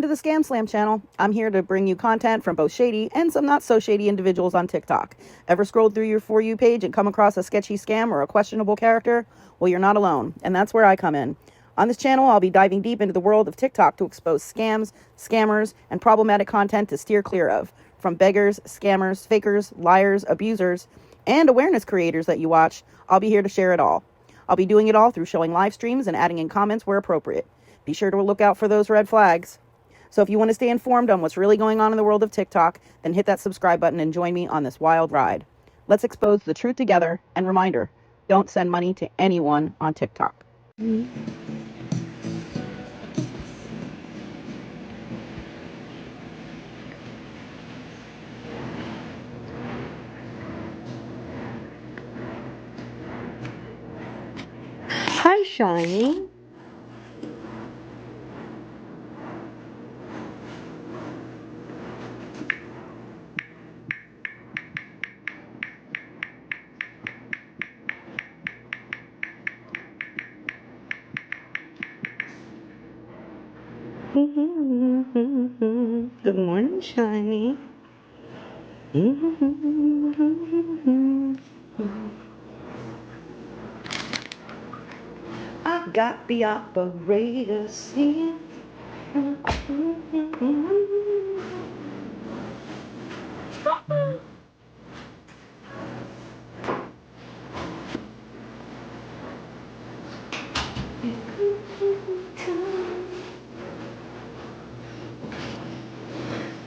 to the Scamslam channel. I'm here to bring you content from both shady and some not so shady individuals on TikTok. Ever scrolled through your For You page and come across a sketchy scam or a questionable character? Well, you're not alone, and that's where I come in. On this channel, I'll be diving deep into the world of TikTok to expose scams, scammers, and problematic content to steer clear of. From beggars, scammers, fakers, liars, abusers, and awareness creators that you watch, I'll be here to share it all. I'll be doing it all through showing live streams and adding in comments where appropriate. Be sure to look out for those red flags. So if you want to stay informed on what's really going on in the world of TikTok, then hit that subscribe button and join me on this wild ride. Let's expose the truth together, and reminder, don't send money to anyone on TikTok. Hi, Shiny. Good morning, Shiny. I got the operator singing.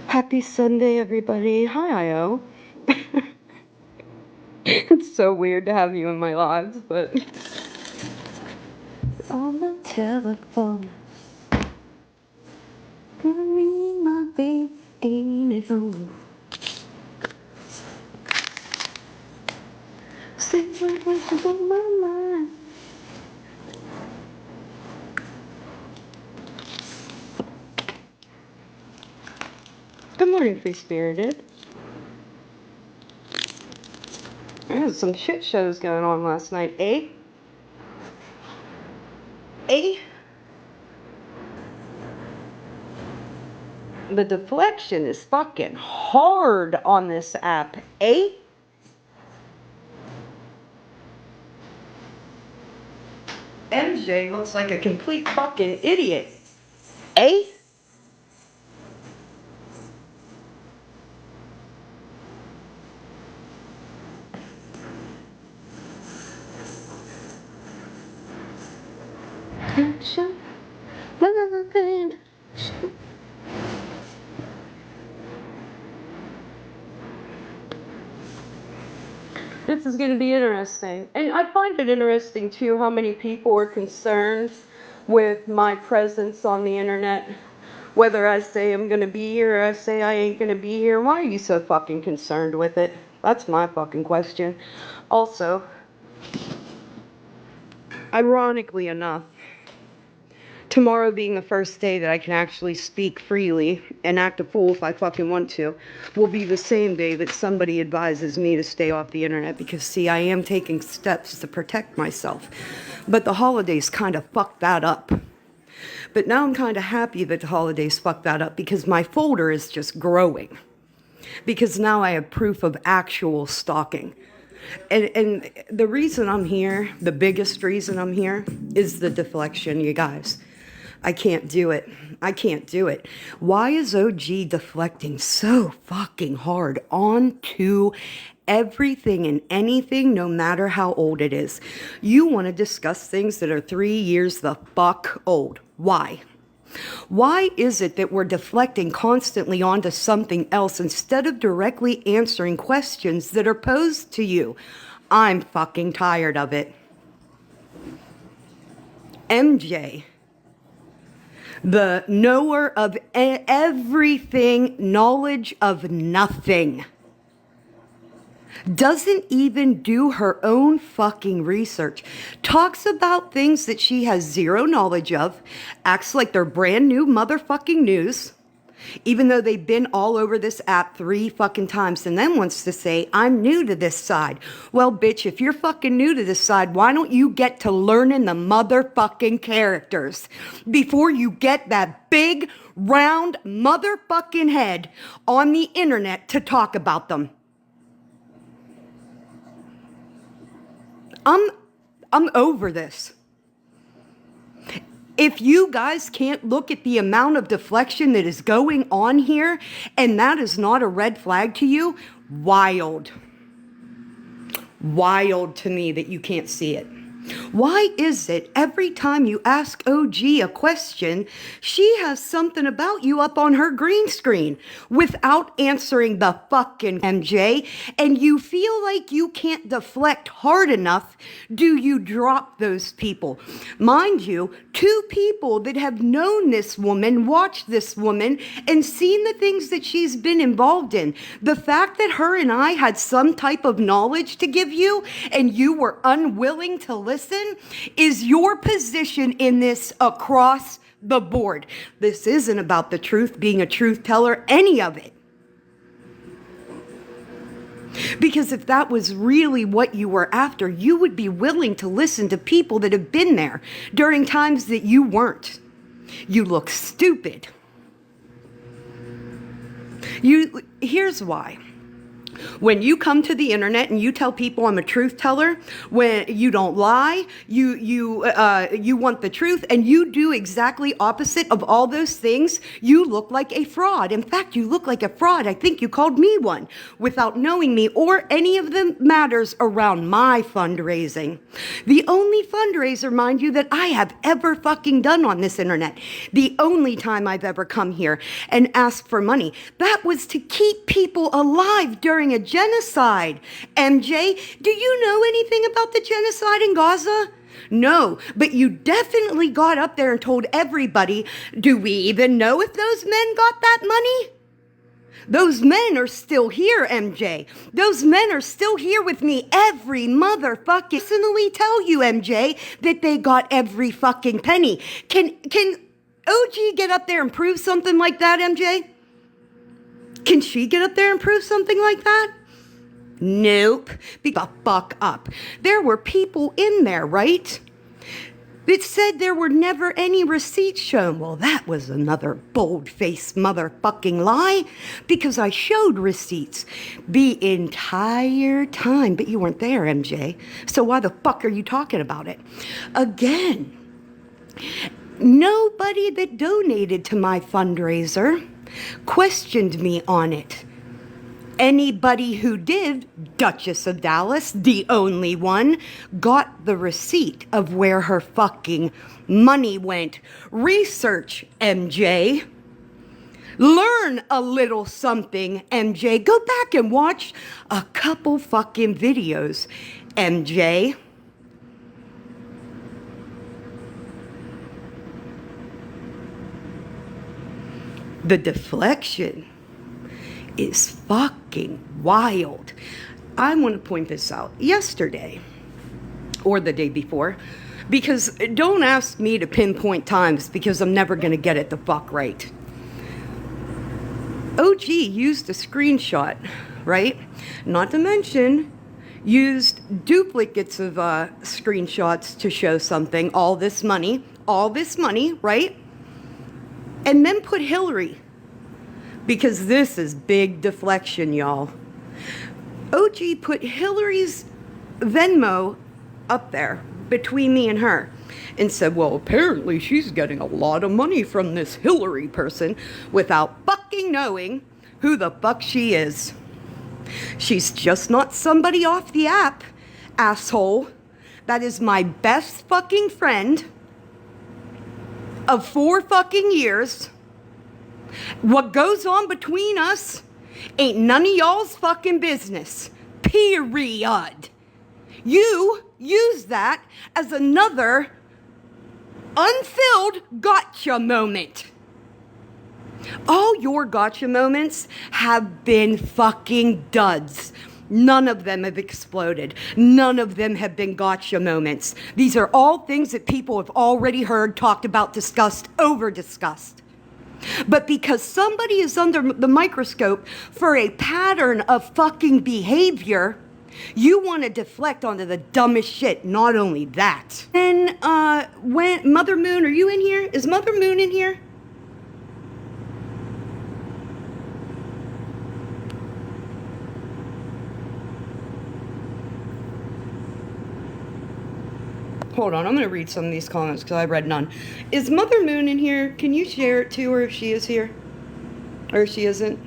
Happy Sunday, everybody. Hi, Io. It's so weird to have you in my lives, but on the telephone, my baby ain't at home. Say what's on my mind. Good morning, Free Spirited. There's some shit shows going on last night, eh? Eh? The deflection is fucking hard on this app, eh? MJ looks like a complete fucking idiot, eh? This is going to be interesting. And I find it interesting, too, how many people are concerned with my presence on the internet. Whether I say I'm going to be here or I say I ain't going to be here. Why are you so fucking concerned with it? That's my fucking question. Also, ironically enough, tomorrow being the first day that I can actually speak freely and act a fool if I fucking want to, will be the same day that somebody advises me to stay off the internet because, see, I am taking steps to protect myself. But the holidays kind of fucked that up. But now I'm kind of happy that the holidays fucked that up because my folder is just growing. Because now I have proof of actual stalking. And the reason I'm here, the biggest reason I'm here, is the deflection, you guys. I can't do it. I can't do it. Why is OG deflecting so fucking hard onto everything and anything, no matter how old it is? You want to discuss things that are 3 years the fuck old. Why? Why is it that we're deflecting constantly onto something else instead of directly answering questions that are posed to you? I'm fucking tired of it. MJ, the knower of everything, knowledge of nothing, doesn't even do her own fucking research, talks about things that she has zero knowledge of, acts like they're brand new motherfucking news, even though they've been all over this app 3 fucking times, and then wants to say, I'm new to this side. Well, bitch, if you're fucking new to this side, why don't you get to learning the motherfucking characters before you get that big, round motherfucking head on the internet to talk about them? I'm over this. If you guys can't look at the amount of deflection that is going on here, and that is not a red flag to you, wild. Wild to me that you can't see it. Why is it every time you ask OG a question, she has something about you up on her green screen without answering the fucking MJ, and you feel like you can't deflect hard enough? Do you drop those people? Mind you, 2 people that have known this woman, watched this woman, and seen the things that she's been involved in. The fact that her and I had some type of knowledge to give you and you were unwilling to listen is your position in this across the board. This isn't about the truth, being a truth teller, any of it. Because if that was really what you were after, you would be willing to listen to people that have been there during times that you weren't. You look stupid. Here's why. When you come to the internet and you tell people I'm a truth teller, when you don't lie, you want the truth, and you do exactly opposite of all those things, you look like a fraud. In fact, you look like a fraud. I think you called me one without knowing me or any of the matters around my fundraising. The only fundraiser, mind you, that I have ever fucking done on this internet, the only time I've ever come here and asked for money, that was to keep people alive during a genocide. MJ, do you know anything about the genocide in Gaza? No, but you definitely got up there and told everybody, do we even know if those men got that money? Those men are still here, MJ. Those men are still here with me every motherfucking personally tell you, MJ, that they got every fucking penny. Can OG get up there and prove something like that, MJ? Can she get up there and prove something like that? Nope. Be the fuck up. There were people in there, right? That said there were never any receipts shown. Well, that was another bold-faced motherfucking lie, because I showed receipts the entire time, but you weren't there, MJ. So why the fuck are you talking about it? Again, nobody that donated to my fundraiser questioned me on it. Anybody who did, Duchess of Dallas, the only one, got the receipt of where her fucking money went. Research, MJ. Learn a little something, MJ. Go back and watch a couple fucking videos, MJ. The deflection is fucking wild. I want to point this out. Yesterday, or the day before, because don't ask me to pinpoint times, because I'm never going to get it the fuck right. OG used a screenshot, right? Not to mention, used duplicates of screenshots to show something, all this money, right? And then put Hillary, because this is big deflection, y'all. OG put Hillary's Venmo up there between me and her and said, well, apparently she's getting a lot of money from this Hillary person without fucking knowing who the fuck she is. She's just not somebody off the app, asshole. That is my best fucking friend of 4 fucking years. What goes on between us ain't none of y'all's fucking business. Period. You use that as another unfilled gotcha moment. All your gotcha moments have been fucking duds. None of them have exploded. None of them have been gotcha moments. These are all things that people have already heard, talked about, discussed, over-discussed. But because somebody is under the microscope for a pattern of fucking behavior, you want to deflect onto the dumbest shit. Not only that. And, when Mother Moon, are you in here? Is Mother Moon in here? Hold on, I'm going to read some of these comments because I read none. Is Mother Moon in here? Can you share it to her if she is here? Or if she isn't?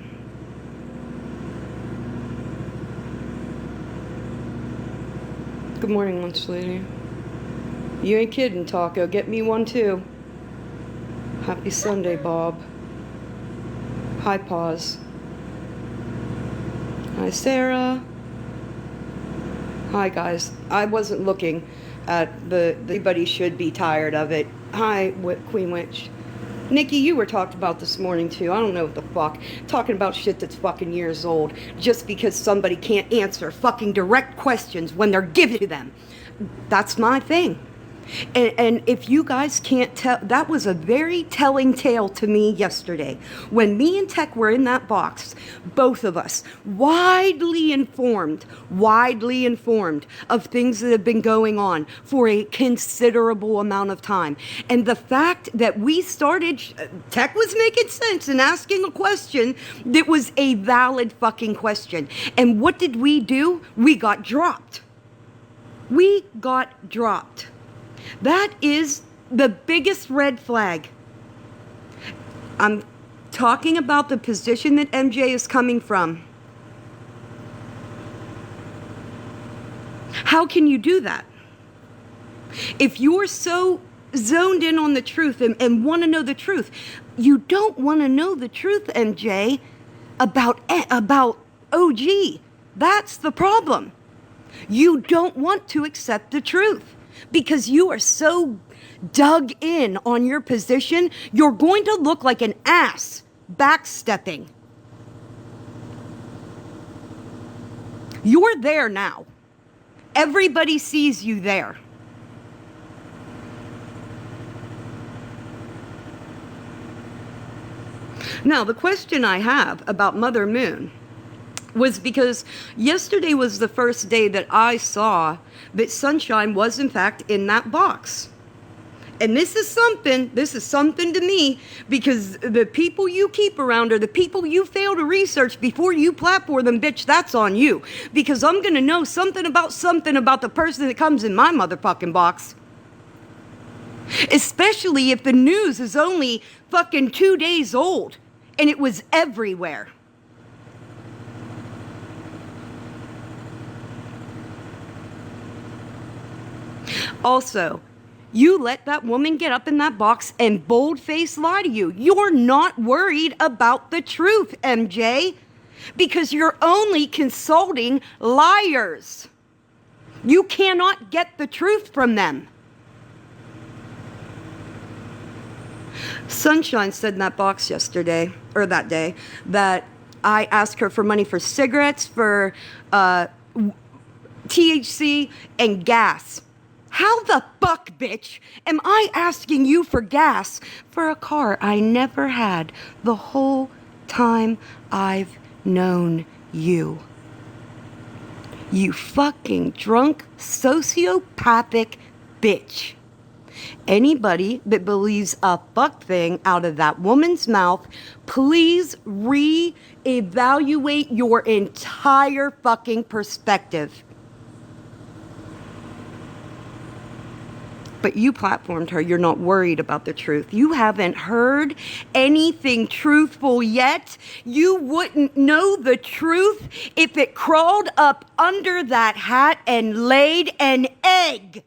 Good morning, lunch lady. You ain't kidding, Taco. Get me one too. Happy Sunday, Bob. Hi, Pause. Hi, Sarah. Hi, guys. I wasn't looking at everybody should be tired of it. Hi, Queen Witch. Nikki, you were talked about this morning too. I don't know what the fuck. Talking about shit that's fucking years old just because somebody can't answer fucking direct questions when they're given to them. That's my thing. And if you guys can't tell, that was a very telling tale to me yesterday. When me and Tech were in that box, both of us, widely informed of things that have been going on for a considerable amount of time. And the fact that we started, Tech was making sense and asking a question that was a valid fucking question. And what did we do? We got dropped. We got dropped. That is the biggest red flag. I'm talking about the position that MJ is coming from. How can you do that? If you're so zoned in on the truth and want to know the truth, you don't want to know the truth, MJ, about OG. That's the problem. You don't want to accept the truth. Because you are so dug in on your position, you're going to look like an ass backstepping. You're there now. Everybody sees you there. Now, the question I have about Mother Moon was because yesterday was the first day that I saw that Sunshine was in fact in that box. And this is something to me, because the people you keep around are the people you fail to research before you platform them, bitch, that's on you. Because I'm gonna know something about the person that comes in my motherfucking box. Especially if the news is only fucking 2 days old and it was everywhere. Also, you let that woman get up in that box and bold-faced lie to you. You're not worried about the truth, MJ, because you're only consulting liars. You cannot get the truth from them. Sunshine said in that box yesterday, or that day, that I asked her for money for cigarettes, for THC, and gas. How the fuck, bitch, am I asking you for gas for a car I never had the whole time I've known you? You fucking drunk, sociopathic bitch. Anybody that believes a fuck thing out of that woman's mouth, please re-evaluate your entire fucking perspective. But you platformed her. You're not worried about the truth. You haven't heard anything truthful yet. You wouldn't know the truth if it crawled up under that hat and laid an egg.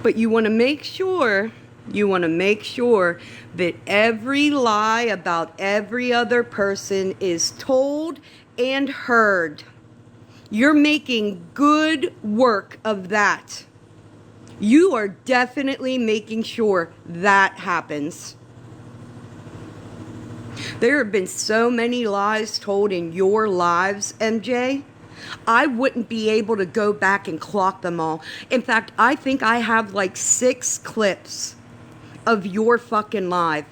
But you want to make sure that every lie about every other person is told and heard. You're making good work of that. You are definitely making sure that happens. There have been so many lies told in your lives, MJ. I wouldn't be able to go back and clock them all. In fact, I think I have like 6 clips of your fucking live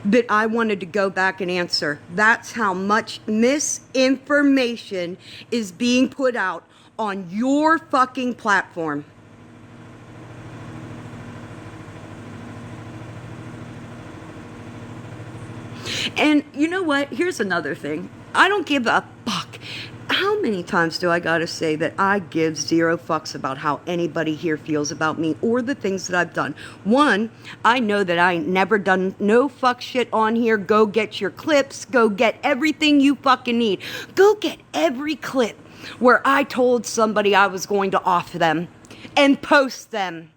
that I wanted to go back and answer. That's how much misinformation is being put out on your fucking platform. And you know what? Here's another thing. I don't give a fuck. How many times do I gotta say that I give 0 fucks about how anybody here feels about me or the things that I've done? One, I know that I ain't never done no fuck shit on here. Go get your clips. Go get everything you fucking need. Go get every clip where I told somebody I was going to off them and post them.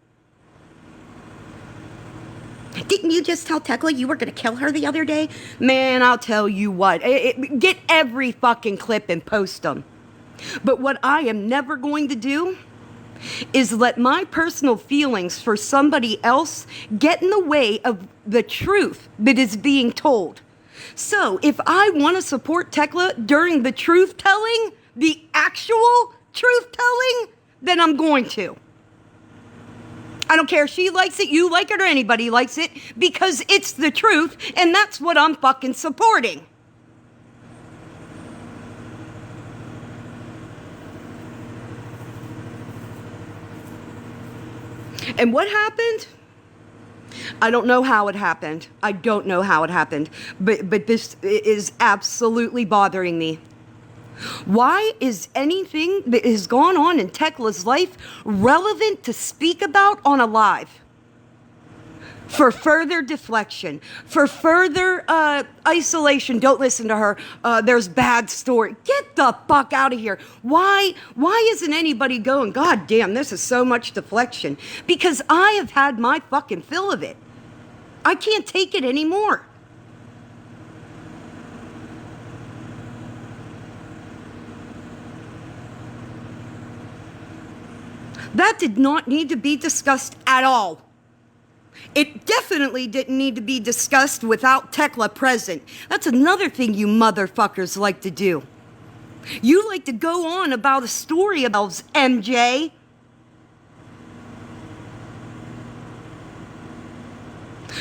Didn't you just tell Tekla you were going to kill her the other day? Man, I'll tell you what. Get every fucking clip and post them. But what I am never going to do is let my personal feelings for somebody else get in the way of the truth that is being told. So if I want to support Tekla during the truth telling, the actual truth telling, then I'm going to. I don't care if she likes it, you like it, or anybody likes it, because it's the truth, and that's what I'm fucking supporting. And what happened? I don't know how it happened. I don't know how it happened, but this is absolutely bothering me. Why is anything that has gone on in Tekla's life relevant to speak about on a live? For further deflection, for further isolation. Don't listen to her. There's bad story. Get the fuck out of here. Why isn't anybody going, God damn, this is so much deflection? Because I have had my fucking fill of it. I can't take it anymore. That did not need to be discussed at all. It definitely didn't need to be discussed without Tekla present. That's another thing you motherfuckers like to do. You like to go on about a story about MJ.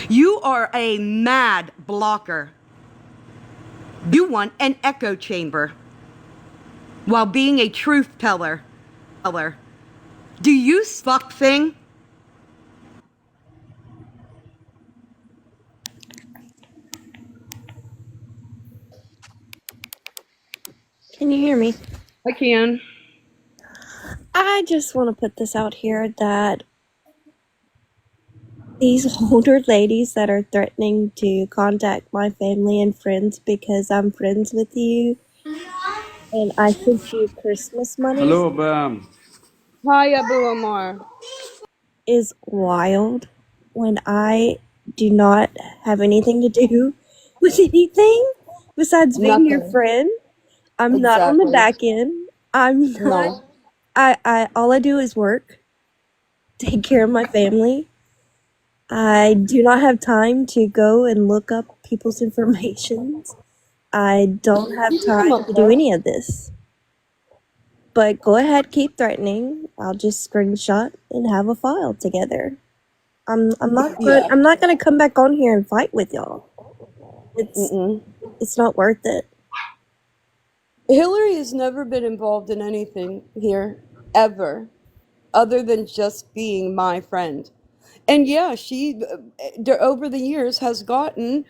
You are a mad blocker. You want an echo chamber while being a truth teller. Do you fuck thing? Can you hear me? I can. I just want to put this out here that these older ladies that are threatening to contact my family and friends because I'm friends with you and I sent you Christmas money Hello, Bam. Hi, Abu Omar. is wild when I do not have anything to do with anything besides being your Nothing. friend. I'm not on the Exactly. back end. I'm not. No. I all I do is work, take care of my family. I do not have time to go and look up people's information. I don't have You can come time up to do there. any of this. But go ahead, keep threatening. I'll just screenshot and have a file together. I'm not Yeah. gonna come back on here and fight with y'all. It's not worth it. Hillary has never been involved in anything here, ever, other than just being my friend. And yeah, she, over the years, has gotten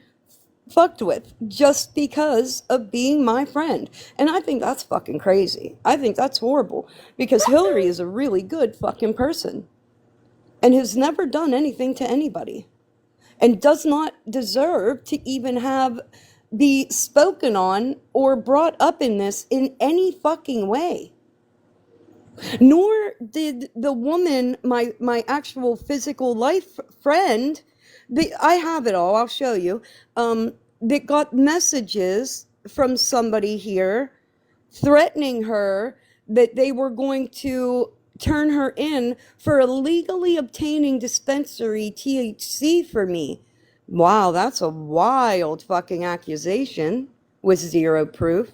fucked with just because of being my friend. And I think that's fucking crazy. I think that's horrible because Hillary is a really good fucking person and has never done anything to anybody and does not deserve to even be spoken on or brought up in this in any fucking way. Nor did the woman, my actual physical life friend, I have it all, I'll show you, that got messages from somebody here threatening her that they were going to turn her in for illegally obtaining dispensary THC for me. Wow, that's a wild fucking accusation with zero proof.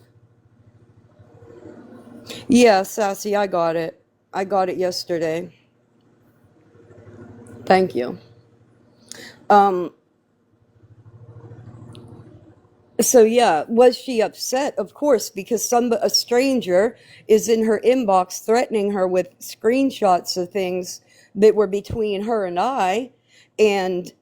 Yeah, Sassy, I got it. I got it yesterday. Thank you. Um, so yeah, was she upset? Of course, because a stranger is in her inbox threatening her with screenshots of things that were between her and I, and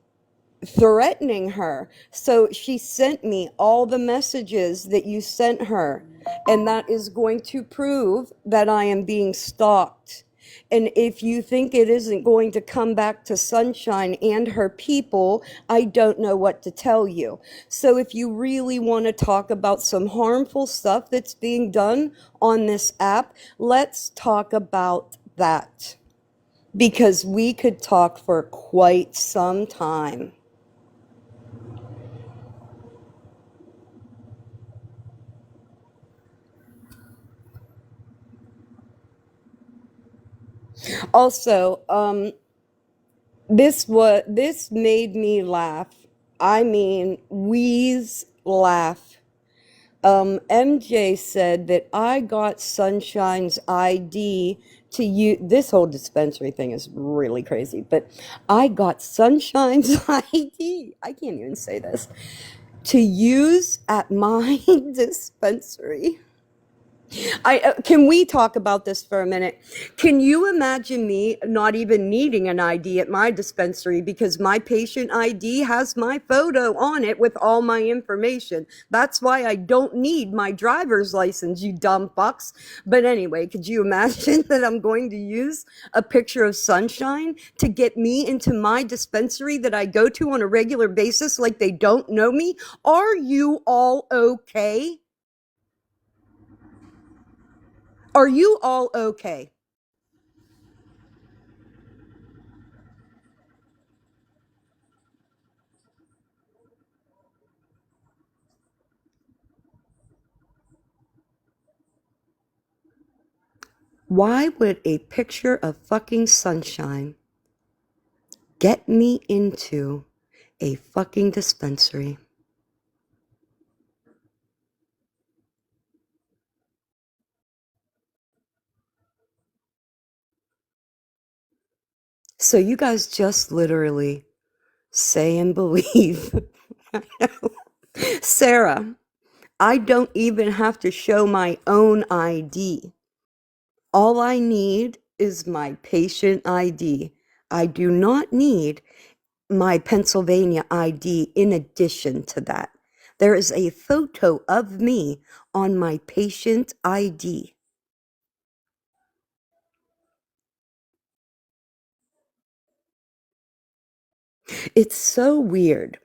threatening her. So she sent me all the messages that you sent her, and that is going to prove that I am being stalked. And if you think it isn't going to come back to Sunshine and her people, I don't know what to tell you. So if you really want to talk about some harmful stuff that's being done on this app, let's talk about that. Because we could talk for quite some time. Also, this made me laugh. I mean, wheeze laugh. MJ said that I got Sunshine's ID to use. This whole dispensary thing is really crazy, but I got Sunshine's ID. I can't even say this to use at my dispensary. Can we talk about this for a minute? Can you imagine me not even needing an ID at my dispensary because my patient ID has my photo on it with all my information? That's why I don't need my driver's license, you dumb fucks. But anyway, could you imagine that I'm going to use a picture of Sunshine to get me into my dispensary that I go to on a regular basis like they don't know me? Are you all okay? Are you all okay? Why would a picture of fucking Sunshine get me into a fucking dispensary? So you guys just literally say and believe. Sarah, I don't even have to show my own ID. All I need is my patient ID. I do not need my Pennsylvania ID in addition to that. There is a photo of me on my patient ID. It's so weird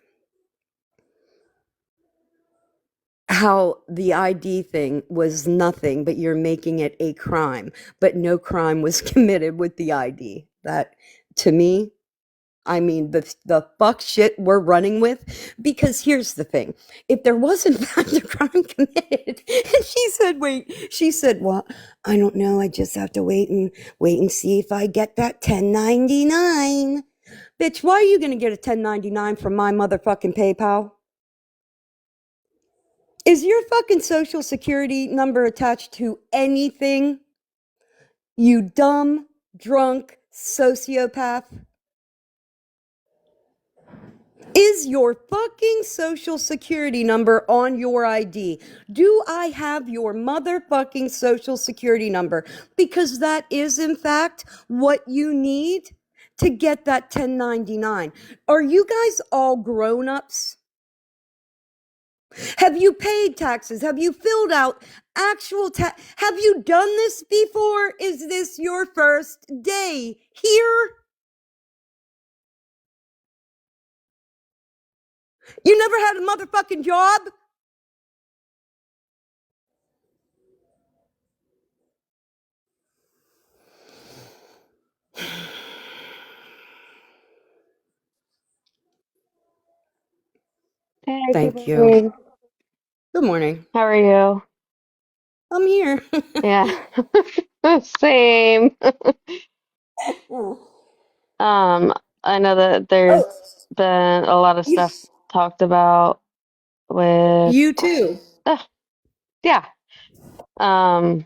how the ID thing was nothing, but you're making it a crime, but no crime was committed with the ID. That, to me, I mean, the fuck shit we're running with. Because here's the thing: if there was in fact a crime committed, and she said, "Well, I don't know. I just have to wait and see if I get that 1099." Bitch, why are you gonna get a 1099 from my motherfucking PayPal? Is your fucking social security number attached to anything? You dumb, drunk sociopath. Is your fucking social security number on your ID? Do I have your motherfucking social security number? Because that is, in fact, what you need to get that 1099. Are you guys all grown ups? Have you paid taxes? Have you filled out actual tax? Have you done this before? Is this your first day here? You never had a motherfucking job? Hey, good Thank you. morning. Good morning. How are you? I'm here. Yeah, same. I know that there's Oh, been a lot of stuff talked about with, You too. yeah. Um,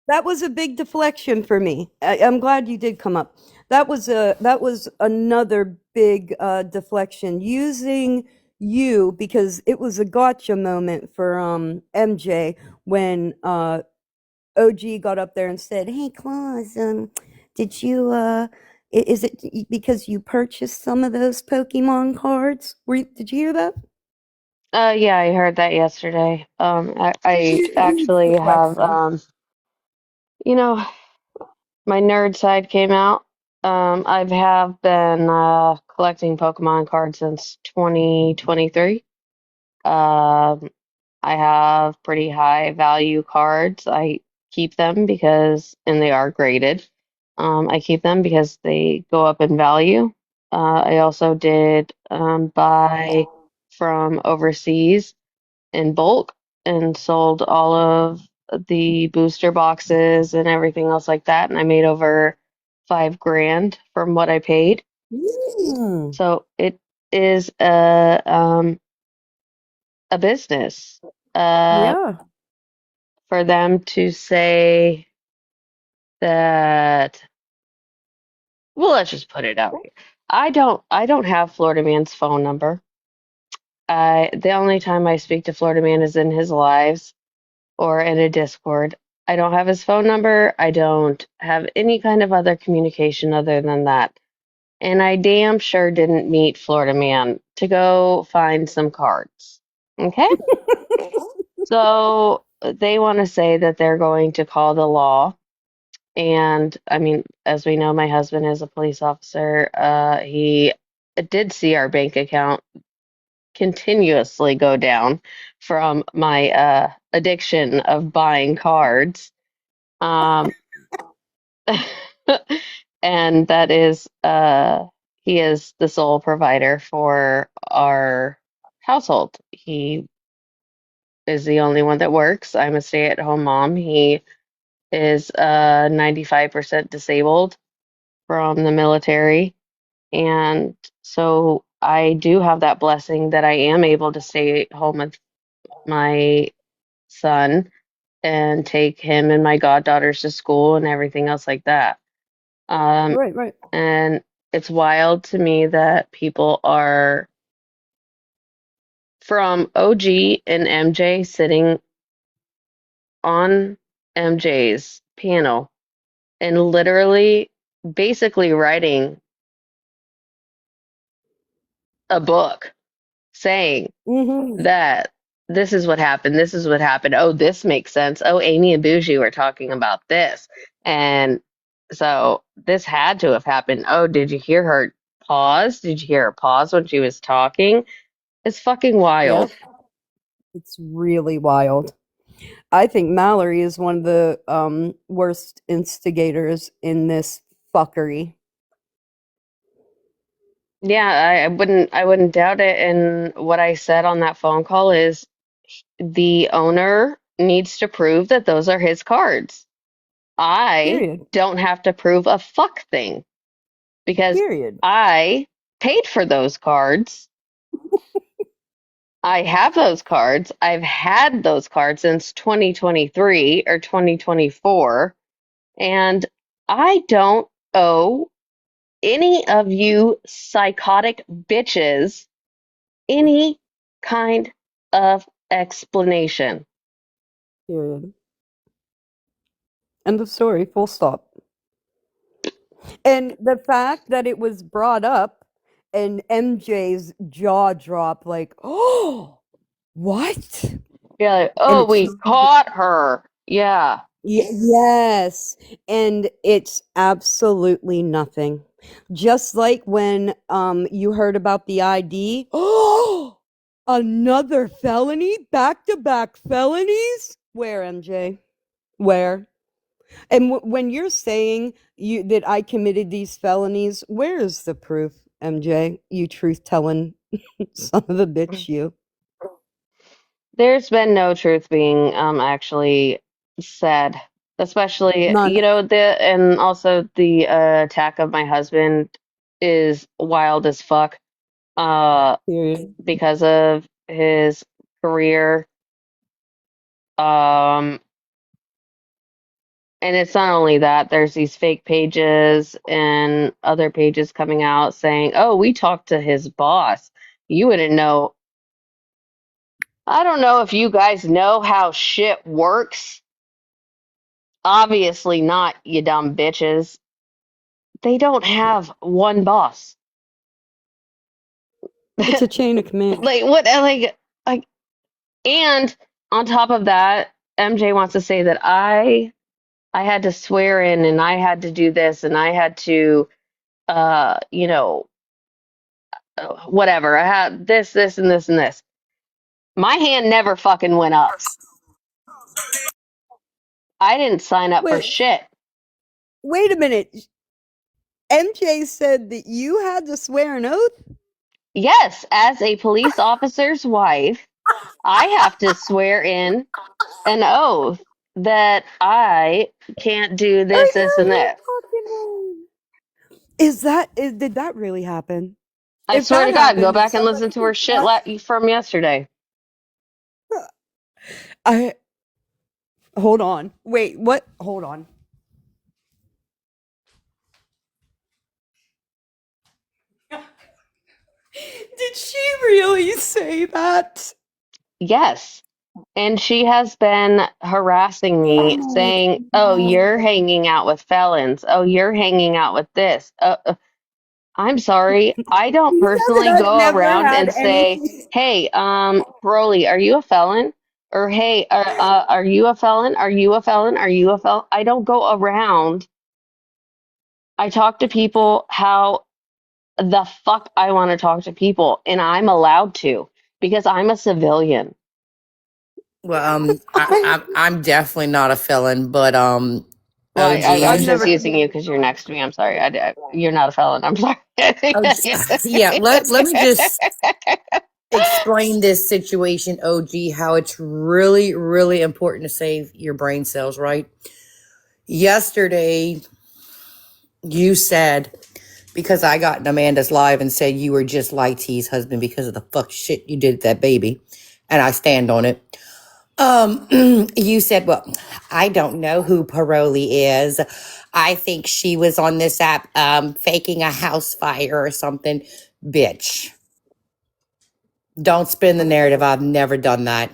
That was a big deflection for me. I'm glad you did come up. That was another big deflection using you because it was a gotcha moment for MJ when OG got up there and said, "Hey, Claus, did you is it because you purchased some of those Pokemon cards? Did you hear that?" yeah, I heard that yesterday. I Huge actually have, deflection. you know, my nerd side came out. I have been collecting Pokemon cards since 2023. Um, I have pretty high value cards. I keep them because, and they are graded. I keep them because they go up in value. I also did buy from overseas in bulk and sold all of the booster boxes and everything else like that. And I made over 5 grand from what I paid. Mm, So it is a business. Uh, yeah. for them to say that, well, let's just put it out here. I don't have Florida Man's phone number. The only time I speak to Florida Man is in his lives or in a Discord. I don't have his phone number. I don't have any kind of other communication other than that. And I damn sure didn't meet Florida Man to go find some cards. Okay? So they want to say that they're going to call the law. And I mean, as we know, my husband is a police officer. He did see our bank account continuously go down from my addiction of buying cards. Um, and that is, he is the sole provider for our household. He is the only one that works. I'm a stay-at-home mom. He is 95% disabled from the military. And so I do have that blessing that I am able to stay home with my son and take him and my goddaughters to school and everything else like that. Um, Right, right. and it's wild to me that people are from OG and MJ sitting on MJ's piano and literally basically writing a book saying Mm-hmm. that this is what happened, this is what happened. Oh, this makes sense. Oh, Amy and Bougie were talking about this. And so this had to have happened. Oh, did you hear her pause? Did you hear her pause when she was talking? It's fucking Yep. wild. It's really wild. I think Mallory is one of the worst instigators in this fuckery. Yeah, I wouldn't doubt it. And what I said on that phone call is the owner needs to prove that those are his cards. I Period. don't have to prove a fuck thing because Period. I paid for those cards. I have those cards. I've had those cards since 2023 or 2024, and I don't owe any of you psychotic bitches any kind of explanation. Period. End of story. Full stop. And the fact that it was brought up and MJ's jaw dropped like, oh, what? Yeah, like, And oh, it's we caught her. Yeah. yes, and it's absolutely nothing. Just like when you heard about the ID. Oh, another felony? Back-to-back felonies? Where, MJ? Where? And when you're saying you that I committed these felonies, where is the proof, MJ? You truth-telling son of a bitch, you. There's been no truth being actually said, especially, None. and also the attack of my husband is wild as fuck. Period. Because of his career. Um, and it's not only that, there's these fake pages and other pages coming out saying, oh, we talked to his boss. You wouldn't know. I don't know if you guys know how shit works. Obviously not, you dumb bitches. They don't have one boss. It's a chain of command. Like what like and on top of that, MJ wants to say that I had to swear in and I had to do this and I had to you know, whatever. I had this and this and this. My hand never fucking went up. I didn't sign up for Wait, shit. wait a minute. MJ said that you had to swear an oath? Yes, as a police officer's wife, I have to swear in an oath that I can't do this, and No this. fucking way. Did that really happen? I If swear that to God, go happened, back and listen to her shit from yesterday. I hold on. Wait, what? Hold on. Did she really say that? Yes. And she has been harassing me, Oh my saying, "Oh, you're god. hanging out with felons. Oh, you're hanging out with this." I'm sorry, I don't You know personally that I've go never around had and say, anything. "Hey, Broly, are you a felon?" Or "Hey, are you a felon? Are you a felon? Are you a felon?" I don't go around. I talk to people how the fuck I want to talk to people, and I'm allowed to because I'm a civilian. Well, I'm definitely not a felon, but Well, I OG, was just using you because you're next to me. I'm sorry. You're not a felon. I'm sorry. yeah. Let me just explain this situation, OG, how it's really, really important to save your brain cells, right? Yesterday, you said, because I got in Amanda's live and said you were just like T's husband because of the fuck shit you did to that baby. And I stand on it. You said, well, I don't know who Paroli is. I think she was on this app, faking a house fire or something. Bitch. Don't spin the narrative. I've never done that.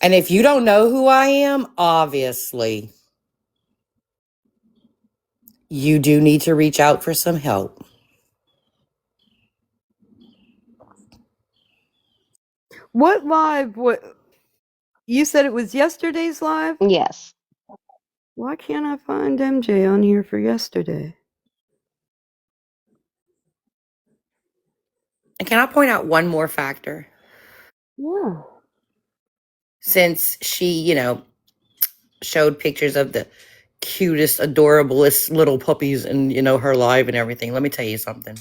And if you don't know who I am, obviously, you do need to reach out for some help. What live? What you said it was yesterday's live? Yes. Why can't I find MJ on here for yesterday? And can I point out one more factor? Yeah. Since she, showed pictures of the cutest, adorablest little puppies in, her live and everything. Let me tell you something.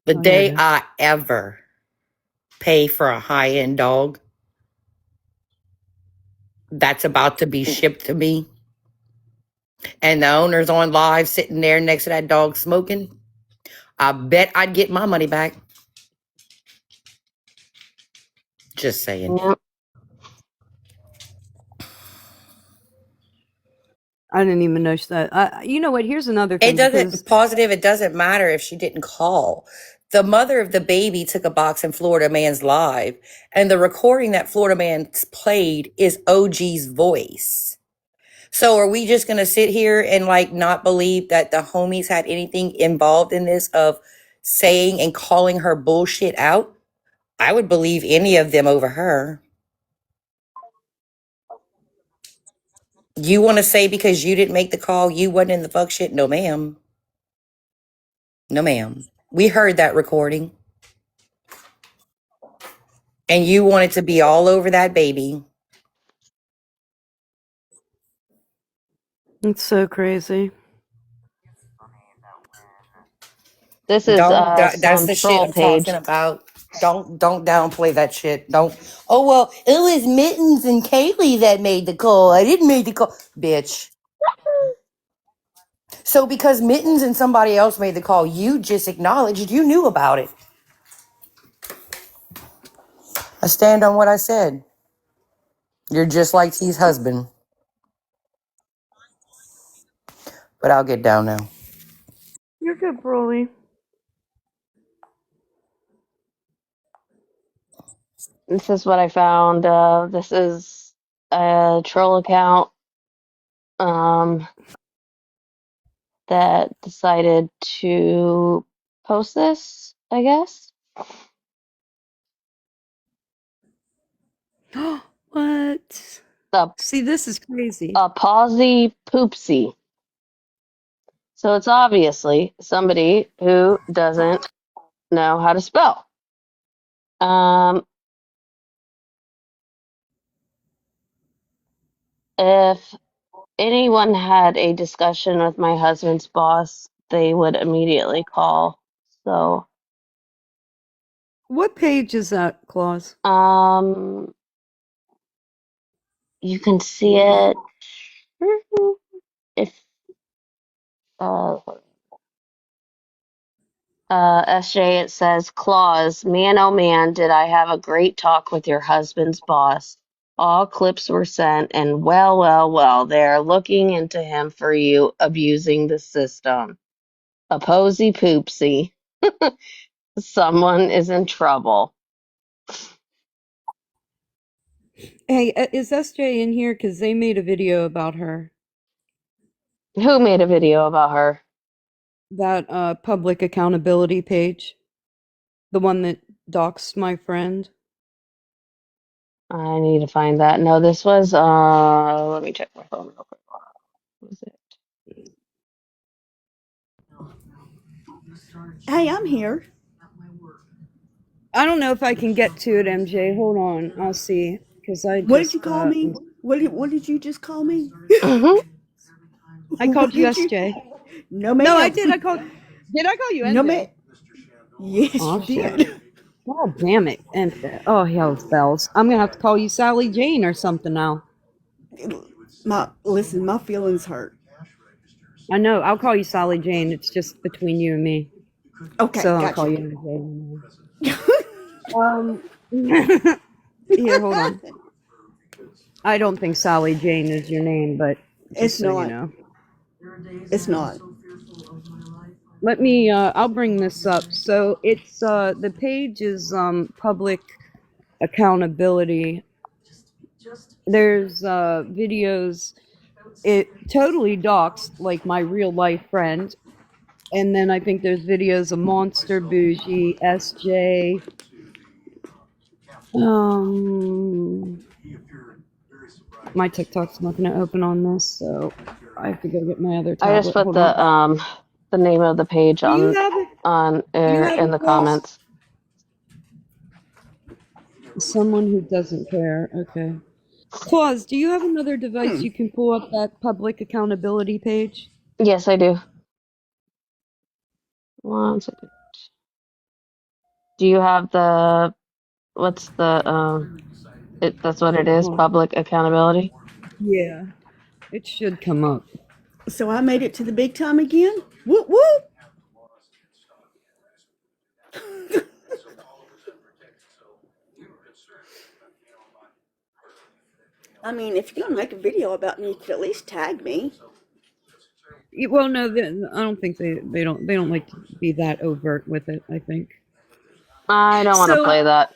The Oh, here it day is. I ever pay for a high-end dog that's about to be shipped to me, and the owner's on live sitting there next to that dog smoking, I bet I'd get my money back. Just saying. Yep. I didn't even notice that. You know what? Here's another It thing doesn't because positive. It doesn't matter if she didn't call. The mother of the baby took a box in Florida Man's live, and the recording that Florida Man played is OG's voice. So are we just gonna sit here and not believe that the homies had anything involved in this of saying and calling her bullshit out? I would believe any of them over her. You want to say because you didn't make the call, you wasn't in the fuck shit? No, ma'am. No, ma'am. We heard that recording. And you wanted to be all over that baby. it's so crazy. This is That's some the shit troll I'm talking page. about. Don't downplay that shit. Don't. Oh well, it was Mittens and Kaylee that made the call. I didn't make the call, bitch. So because Mittens and somebody else made the call, you just acknowledged you knew about it. I stand on what I said. You're just like T's husband. But I'll get down now. You're good, Broly. This is what I found. This is a troll account that decided to post this, I guess. What? A, See, this is crazy. a pawsy poopsie. So it's obviously somebody who doesn't know how to spell. If anyone had a discussion with my husband's boss, they would immediately call. So, What page is that, Claus? you can see it if SJ, it says, Claus, man oh man, did I have a great talk with your husband's boss. All clips were sent, and well, they're looking into him for you abusing the system. A posy poopsie. Someone is in trouble. Hey, is SJ in here? Because they made a video about her. Who made a video about her? That public accountability page. The one that doxed my friend. I need to find that. No, this was let me check my phone real quick. What was it? Hey, I'm here. I don't know if I can get to it, MJ. Hold on, I'll see. Because I What just did you call me? What did you just call me? I called What you did SJ. No, ma'am. No, I did. Did I call you No, MJ? ma'am. Yes, Oh, you shit. did. God damn it. MJ. Oh, hell's bells. I'm gonna have to call you Sally Jane or something now. Listen, my feelings hurt. I know. I'll call you Sally Jane. It's just between you and me. Okay, So I'll call gotcha. you MJ. Here, hold on. I don't think Sally Jane is your name, but just It's so you not. know. It's not. Let me I'll bring this up. So it's the page is public accountability. There's videos, it totally doxed like my real life friend. And then I think there's videos of Monster Bougie, SJ. My TikTok's not gonna open on this, so I have to go get my other I just tablet. put Hold on. the name of the page Do you have it? Do you have in it, the Claus? comments. Someone who doesn't care. Okay. Claus, do you have another device you can pull up that public accountability page? Yes, I do. 1 second. Do you have the what's the that's what it is, public accountability? Yeah. It should come up. So I made it to the big time again? Whoop whoop! I mean, if you're gonna make a video about me, you could at least tag me. Well, no, I don't think they don't like to be that overt with it, I think. I don't want to So play that.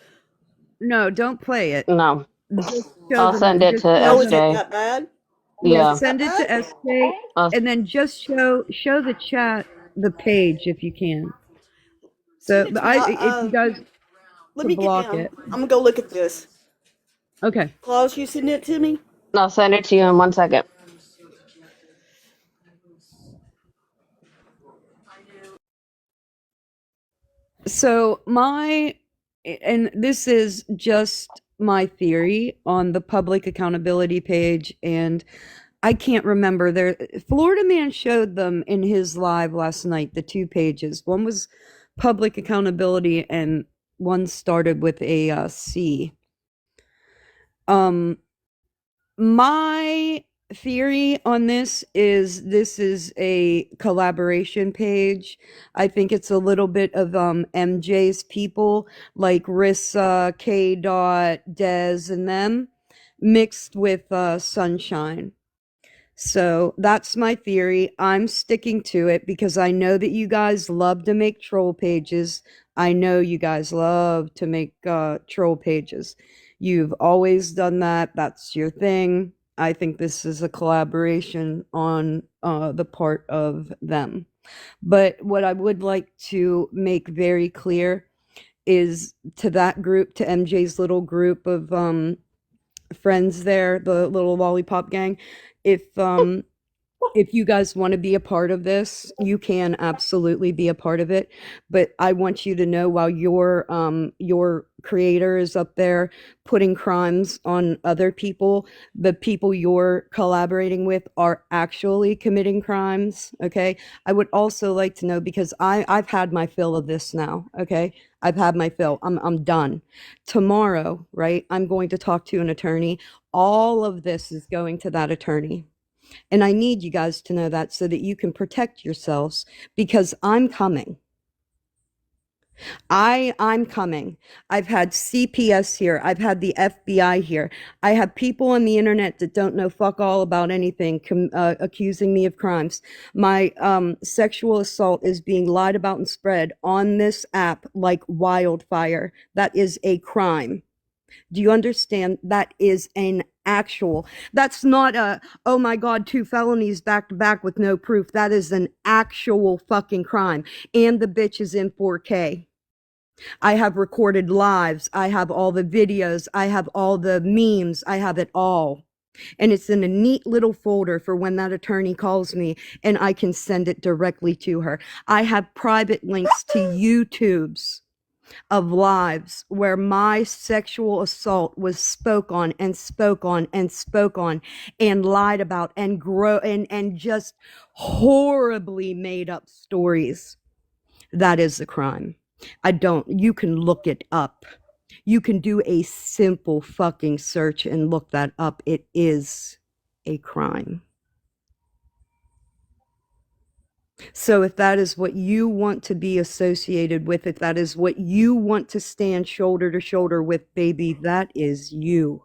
no, don't play it. No. Just show I'll send it just to show Oh, is the it SJ. that bad? yeah, Is Yeah. it that send it to bad? SJ and then just show the chat the page if you can. Send So it to me. if you guys Let to me get block down. it. I'm gonna go look at this. Okay. Claus, you send it to me? I'll send it to you in 1 second. So and this is just my theory on the public accountability page, and I can't remember there. Florida Man showed them in his live last night, the two pages. One was public accountability and one started with a C. My theory on this is a collaboration page. I think it's a little bit of MJ's people like Rissa, K Dot, Dez, and them mixed with Sunshine. So that's my theory. I'm sticking to it because I know that you guys love to make troll pages. I know you guys love to make troll pages. You've always done that. That's your thing. I think this is a collaboration on the part of them. But what I would like to make very clear is to that group, to MJ's little group of friends there, the little lollipop gang, if you guys want to be a part of this, you can absolutely be a part of it. But I want you to know while your creator is up there putting crimes on other people, the people you're collaborating with are actually committing crimes. Okay. I would also like to know because I've had my fill of this now. Okay. I've had my fill. I'm done. Tomorrow, right? I'm going to talk to an attorney. All of this is going to that attorney. And I need you guys to know that so that you can protect yourselves because I'm coming. I'm coming. I've had CPS here. I've had the FBI here. I have people on the internet that don't know fuck all about anything accusing me of crimes. My sexual assault is being lied about and spread on this app like wildfire. That is a crime. Do you understand? That is an actual. That's not a, oh my God, 2 felonies back to back with no proof. That is an actual fucking crime. And the bitch is in 4K. I have recorded lives. I have all the videos. I have all the memes. I have it all. And it's in a neat little folder for when that attorney calls me and I can send it directly to her. I have private links to YouTubes of lives where my sexual assault was spoke on and spoke on and spoke on and lied about and and just horribly made up stories. That is a crime. You can look it up. You can do a simple fucking search and look that up. It is a crime. So if that is what you want to be associated with, if that is what you want to stand shoulder to shoulder with, baby, that is you.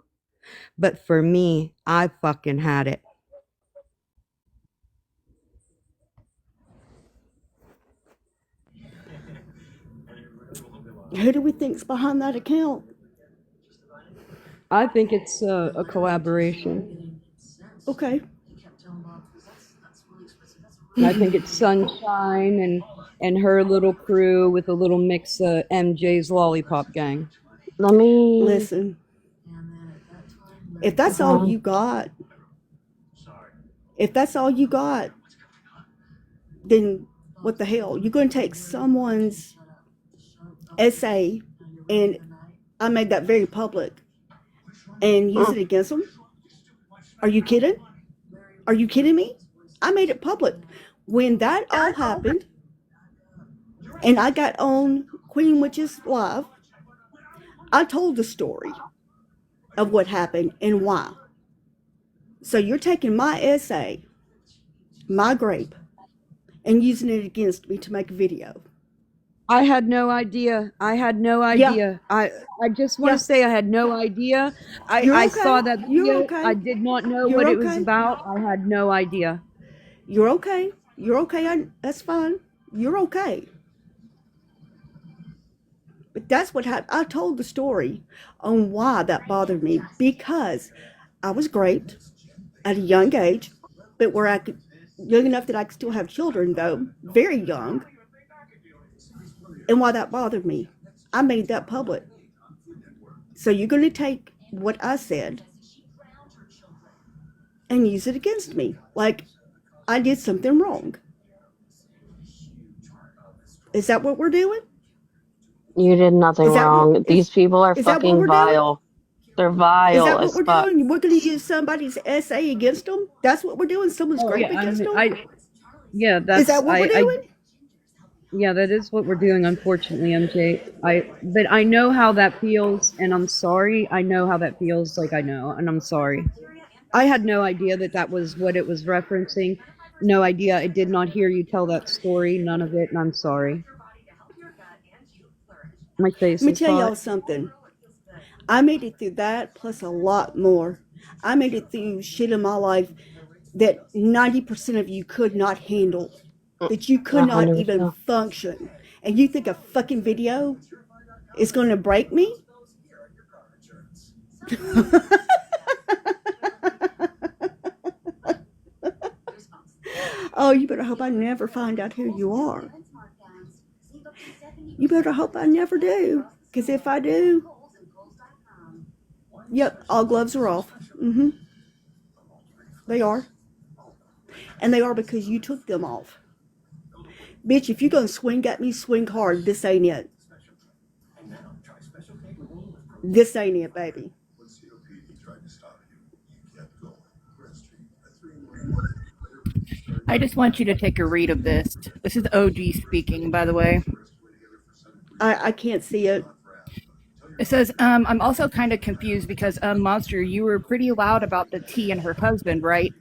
But for me, I fucking had it. Who do we think's behind that account? I think it's a collaboration. Okay. I think it's Sunshine and her little crew with a little mix of MJ's Lollipop Gang. Let me Listen, if that's all you got, then what the hell? You're going to take someone's essay, and I made that very public, and use it against them? Are you kidding? Are you kidding me? I made it public. When that all happened, and I got on Queen Witch's Live, I told the story of what happened and why. So you're taking my essay, my grape, and using it against me to make a video. I had no idea. I had no idea. I just want to say I had no idea. I saw that video. You're okay. I did not know You're what it okay. was about. I had no idea. You're okay. You're okay. That's fine. You're okay. But that's what happened. I told the story on why that bothered me, because I was great at a young age, but where I could, young enough that I could still have children, though, very young, and why that bothered me. I made that public. So you're going to take what I said and use it against me, like I did something wrong. Is that what we're doing? You did nothing wrong. These people are fucking vile. They're vile. Is that what we're doing? We're going to use somebody's essay against them? That's what we're doing? Someone's grape against them? Yeah, that's. Is that what we're doing? Yeah, that is what we're doing, unfortunately, MJ. But I know how that feels, and I'm sorry. I know how that feels, like I know, and I'm sorry. I had no idea that that was what it was referencing. No idea. I did not hear you tell that story. None of it, and I'm sorry. My Let face me is tell y'all hot. something. I made it through that plus a lot more. I made it through shit in my life that 90% of you could not handle, that you could not even 100%. function. And you think a fucking video is going to break me? Oh, you better hope I never find out who you are. You better hope I never do. Because if I do, yep, all gloves are off. Mm-hmm. They are. And they are because you took them off. Bitch, if you're going to swing at me, swing hard. This ain't it. This ain't it, baby. I just want you to take a read of this. This is OG speaking, by the way. I can't see it. It says, I'm also kind of confused because, Monster, you were pretty loud about the T and her husband, right?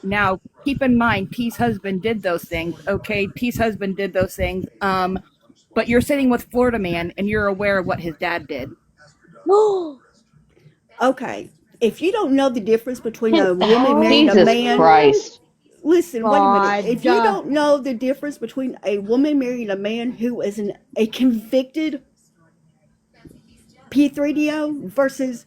Now, keep in mind, T's husband did those things. Okay, T's husband did those things. But you're sitting with Florida Man and you're aware of what his dad did. Okay. If you don't know the difference between a woman marrying a Jesus man, Christ. listen, wait a minute. God. If you don't know the difference between a woman marrying a man who is a convicted P3DO versus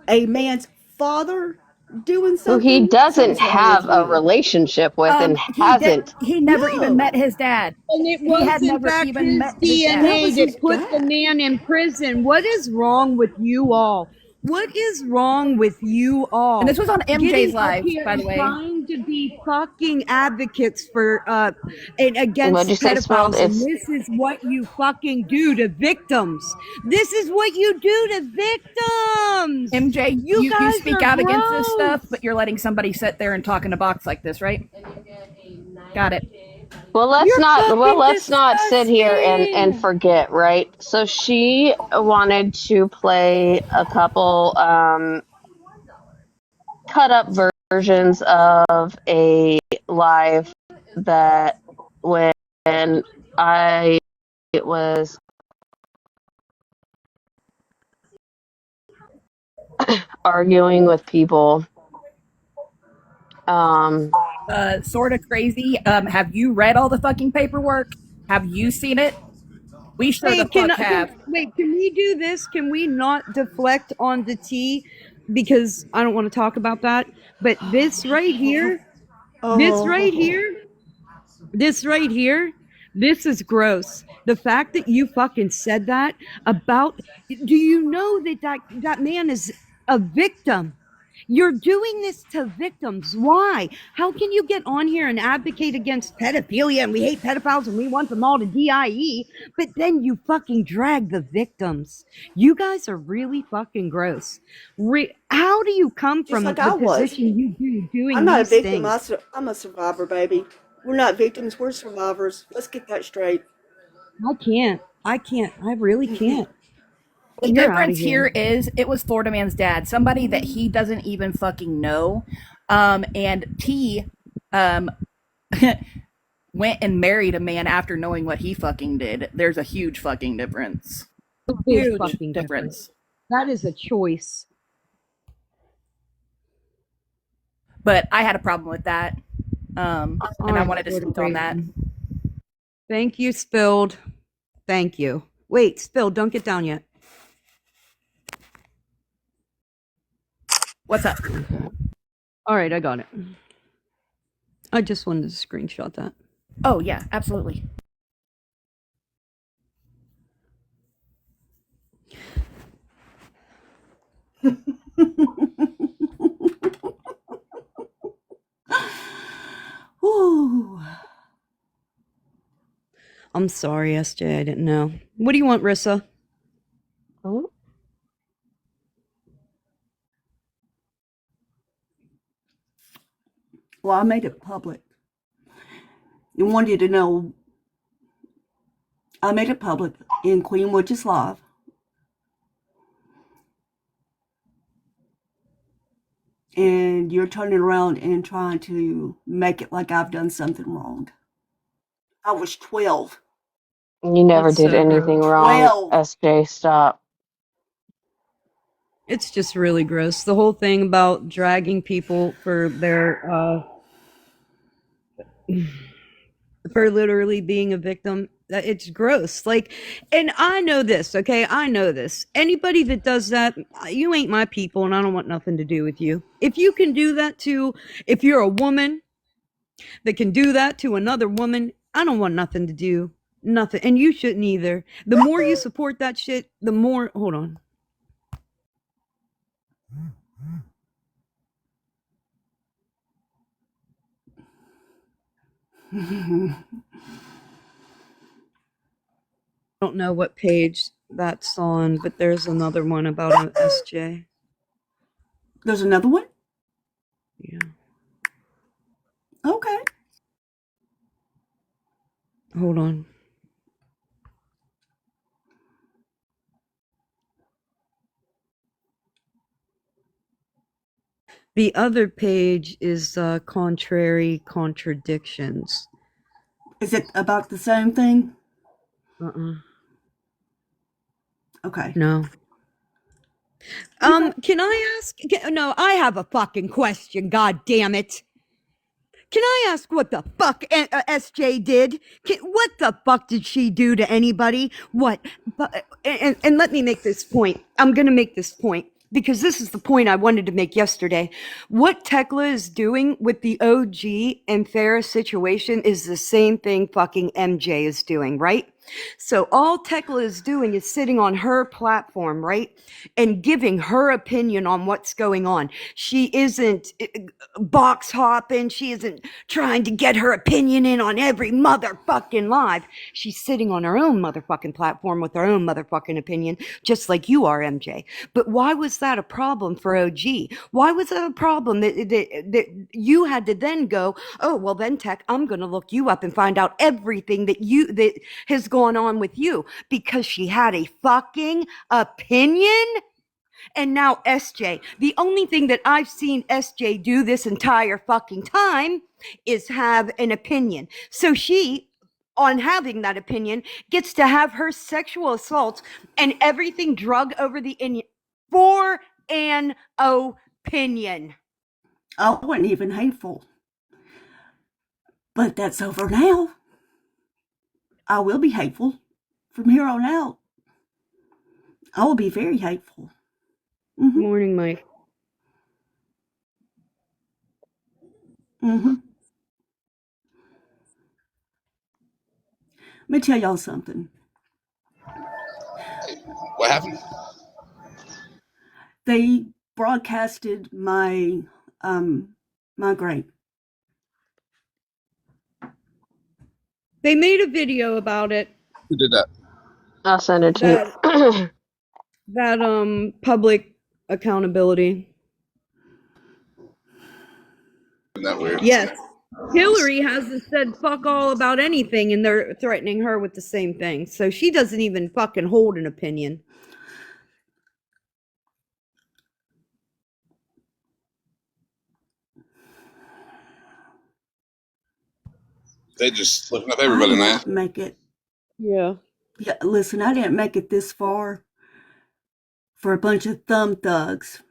a man's father doing Who he something, doesn't something's wrong with have a you. relationship with and hasn't. He never even met No, his dad. And it He was, had in never fact, even his met his dad. that DNA was his that put the dad. man in prison. What is wrong with you all? What is wrong with you all? And this was on MJ's Getting up live, here by the and way. trying to be fucking advocates for and What'd against you say, Spelled? pedophiles, and this is what you fucking do to victims. This is what you do to victims. MJ, You you guys speak are out against this stuff, gross. but you're letting somebody sit there and talk in a box like this, right? Got it. You're fucking Let's not sit here and disgusting. forget, right? So she wanted to play a couple cut up versions of a live that when I was arguing with people. Sort of crazy. Have you read all the fucking paperwork? Have you seen it? We sure the Wait, can fuck I- can have. wait? Can we do this? Can we not deflect on the tea because I don't want to talk about that? But this right here, this right Oh, here, this right here, this is gross. The fact that you fucking said that about, do you know that that man is a victim? You're doing this to victims. Why? How can you get on here and advocate against pedophilia and we hate pedophiles and we want them all to DIE, but then you fucking drag the victims? You guys are really fucking gross. How do you come just from like the I was. position you do I'm doing not a these victim. things? I'm a survivor, baby. We're not victims. We're survivors. Let's get that straight. I can't. I can't. I really can't. The You're out of difference here. here is it was Florida Man's dad, somebody that he doesn't even fucking know. And T um went and married a man after knowing what he fucking did. There's a huge fucking difference. Big Huge fucking difference. difference. That is a choice. But I had a problem with that. And I I'm wanted to sort of speak on that. crazy. Thank you, Spilled. Thank you. Wait, Spilled, don't get down yet. What's up? All right, I got it. I just wanted to screenshot that. Oh yeah, absolutely. Whew. I'm sorry, SJ. I didn't know. What do you want, Rissa? Oh, Well, I made it public. You wanted to know. I made it public in Queen Witch's Live. and you're turning around and trying to make it like I've done something wrong. I was 12. You never That's did so anything gross. wrong, 12. SJ. Stop. It's just really gross. The whole thing about dragging people for their for literally being a victim, it's gross. Like, and I know this, okay? I know this. Anybody that does that, you ain't my people, and I don't want nothing to do with you. If you can do that to, if you're a woman that can do that to another woman, I don't want nothing to do. Nothing. And you shouldn't either. The more you support that shit, the more. Hold on. I don't know what page that's on, but there's another one about an SJ. There's another one? Yeah. Okay. Hold on. The other page is contrary contradictions. Is it about the same thing? Uh-uh. Okay. No. Okay. Can I ask? No, I have a fucking question. God damn it. Can I ask what the fuck SJ did? What the fuck did she do to anybody? What? And let me make this point. I'm going to make this point because this is the point I wanted to make yesterday. What Tekla is doing with the OG and Farrah situation is the same thing fucking MJ is doing, right? So all Tekla is doing is sitting on her platform, right? And giving her opinion on what's going on. She isn't box hopping. She isn't trying to get her opinion in on every motherfucking live. She's sitting on her own motherfucking platform with her own motherfucking opinion, just like you are, MJ. But why was that a problem for OG? Why was that a problem that you had to then go, oh, well then, Tech, I'm going to look you up and find out everything that has gone on with you because she had a fucking opinion? And now SJ, the only thing that I've seen SJ do this entire fucking time is have an opinion. So she, on having that opinion, gets to have her sexual assaults and everything drug over the for an opinion. I wasn't even hateful. But that's over now. I will be hateful from here on out. I will be very hateful. Mm-hmm. Morning, Mike. Mm-hmm. Let me tell y'all something. What happened? They broadcasted my my grave. They made a video about it. Who did that? I'll send it to you. That public accountability. Isn't that weird? Yes. Hillary hasn't said fuck all about anything, and they're threatening her with the same thing. So she doesn't even fucking hold an opinion. They just looking up everybody I now. didn't make it. Yeah. Yeah, listen, I didn't make it this far for a bunch of thumb thugs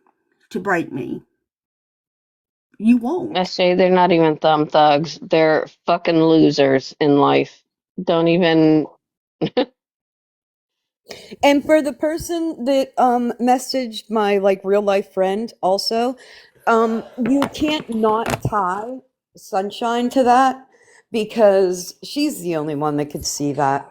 to break me. You won't. SJ, they're not even thumb thugs. They're fucking losers in life. Don't even. And for the person that messaged my like real life friend also, you can't not tie Sunshine to that because she's the only one that could see that.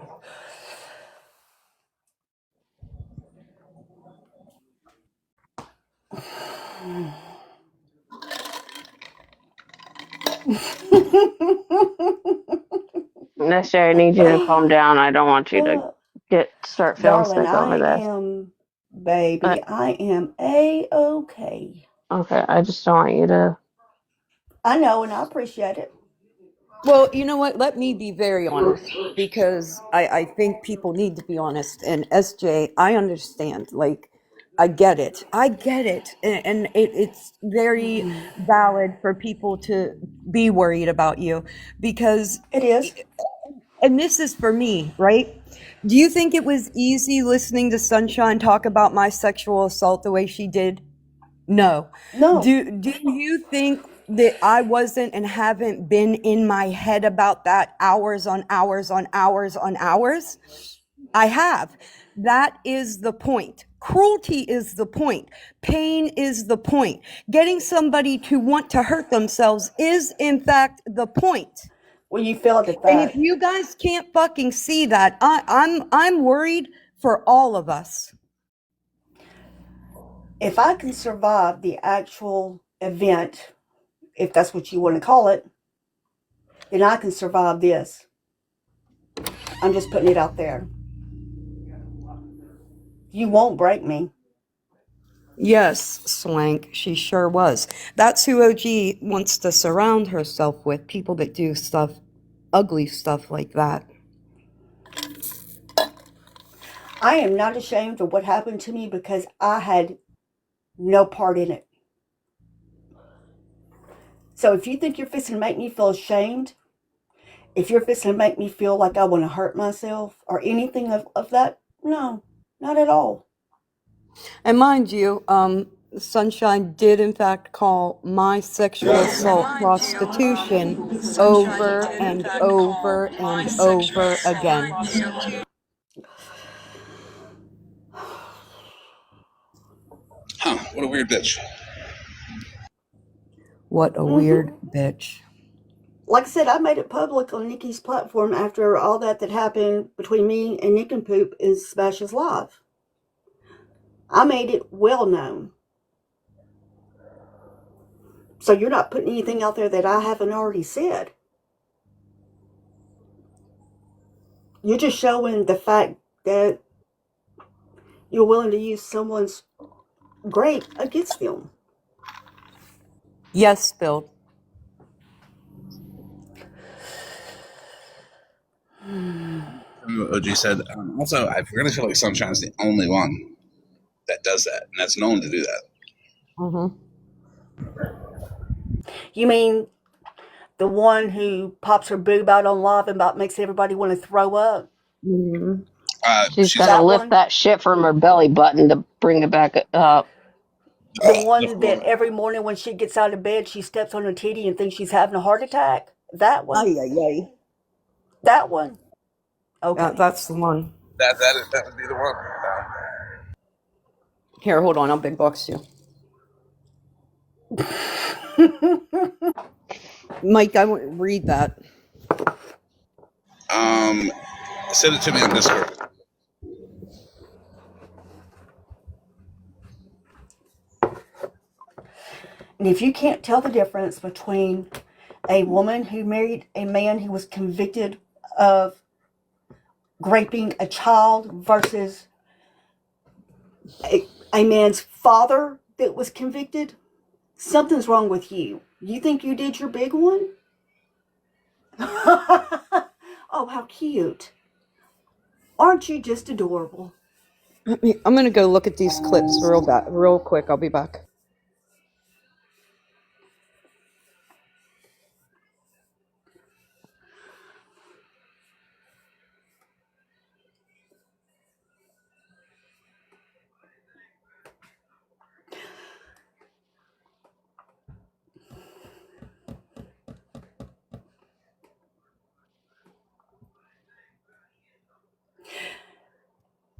SJ, I need you to calm down. I don't want you to start feeling Darling, sick over I this. am, Uh, baby, I am A-okay. okay, I just don't want you to. I know, and I appreciate it. Well, you know what? Let me be very honest because I think people need to be honest. And SJ, I understand. Like, I get it. I get it. And it's very valid for people to be worried about you because, It is. and this is for me, right? Do you think it was easy listening to Sunshine talk about my sexual assault the way she did? No. No. Do you think that I wasn't and haven't been in my head about that hours on hours on hours on hours? I have. That is the point. Cruelty is the point. Pain is the point. Getting somebody to want to hurt themselves is, in fact, the point. Well, you failed at And if that. you guys can't fucking see that, I'm worried for all of us. If I can survive the actual event, if that's what you want to call it, then I can survive this. I'm just putting it out there. You won't break me. Yes, Swank, she sure was. That's who OG wants to surround herself with, people that do stuff, ugly stuff like that. I am not ashamed of what happened to me because I had no part in it. So if you think you're fixing to make me feel ashamed, if you're fixing to make me feel like I want to hurt myself or anything of that, no, not at all. And mind you, Sunshine did in fact call my sexual assault prostitution over and over and over again. Huh? What a weird bitch. What a weird bitch. Like I said, I made it public on Nikki's platform after all that happened between me and Nick and Poop in Smash's Live. I made it well known. So you're not putting anything out there that I haven't already said. You're just showing the fact that you're willing to use someone's great against them. Yes, Bill. OG said. Also, I really feel like Sunshine's the only one that does that, and that's known to do that. Mm-hmm. You mean the one who pops her boob out on live and about makes everybody want to throw up? Mm-hmm. She's She's got to That lift one? that shit from her belly button to bring it back up. The one that every morning when she gets out of bed, she steps on her titty and thinks she's having a heart attack? That one? Ay, ay, ay. That one? Okay. That's the one. that would be the one. Here, hold on. I'll big box you. Mike, I won't read that. Send it to me on Discord. And if you can't tell the difference between a woman who married a man who was convicted of raping a child versus a man's father that was convicted, something's wrong with you. You think you did your big one? Oh, how cute. Aren't you just adorable? I'm going to go look at these clips real quick. I'll be back.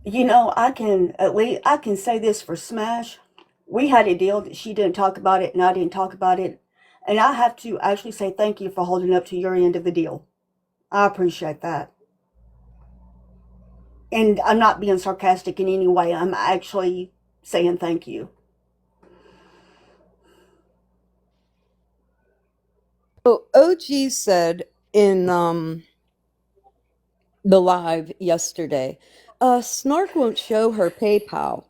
You know, I can say this for Smash. We had a deal that she didn't talk about it and I didn't talk about it. And I have to actually say thank you for holding up to your end of the deal. I appreciate that. And I'm not being sarcastic in any way. I'm actually saying thank you. So OG said in the live yesterday, Snark won't show her PayPal.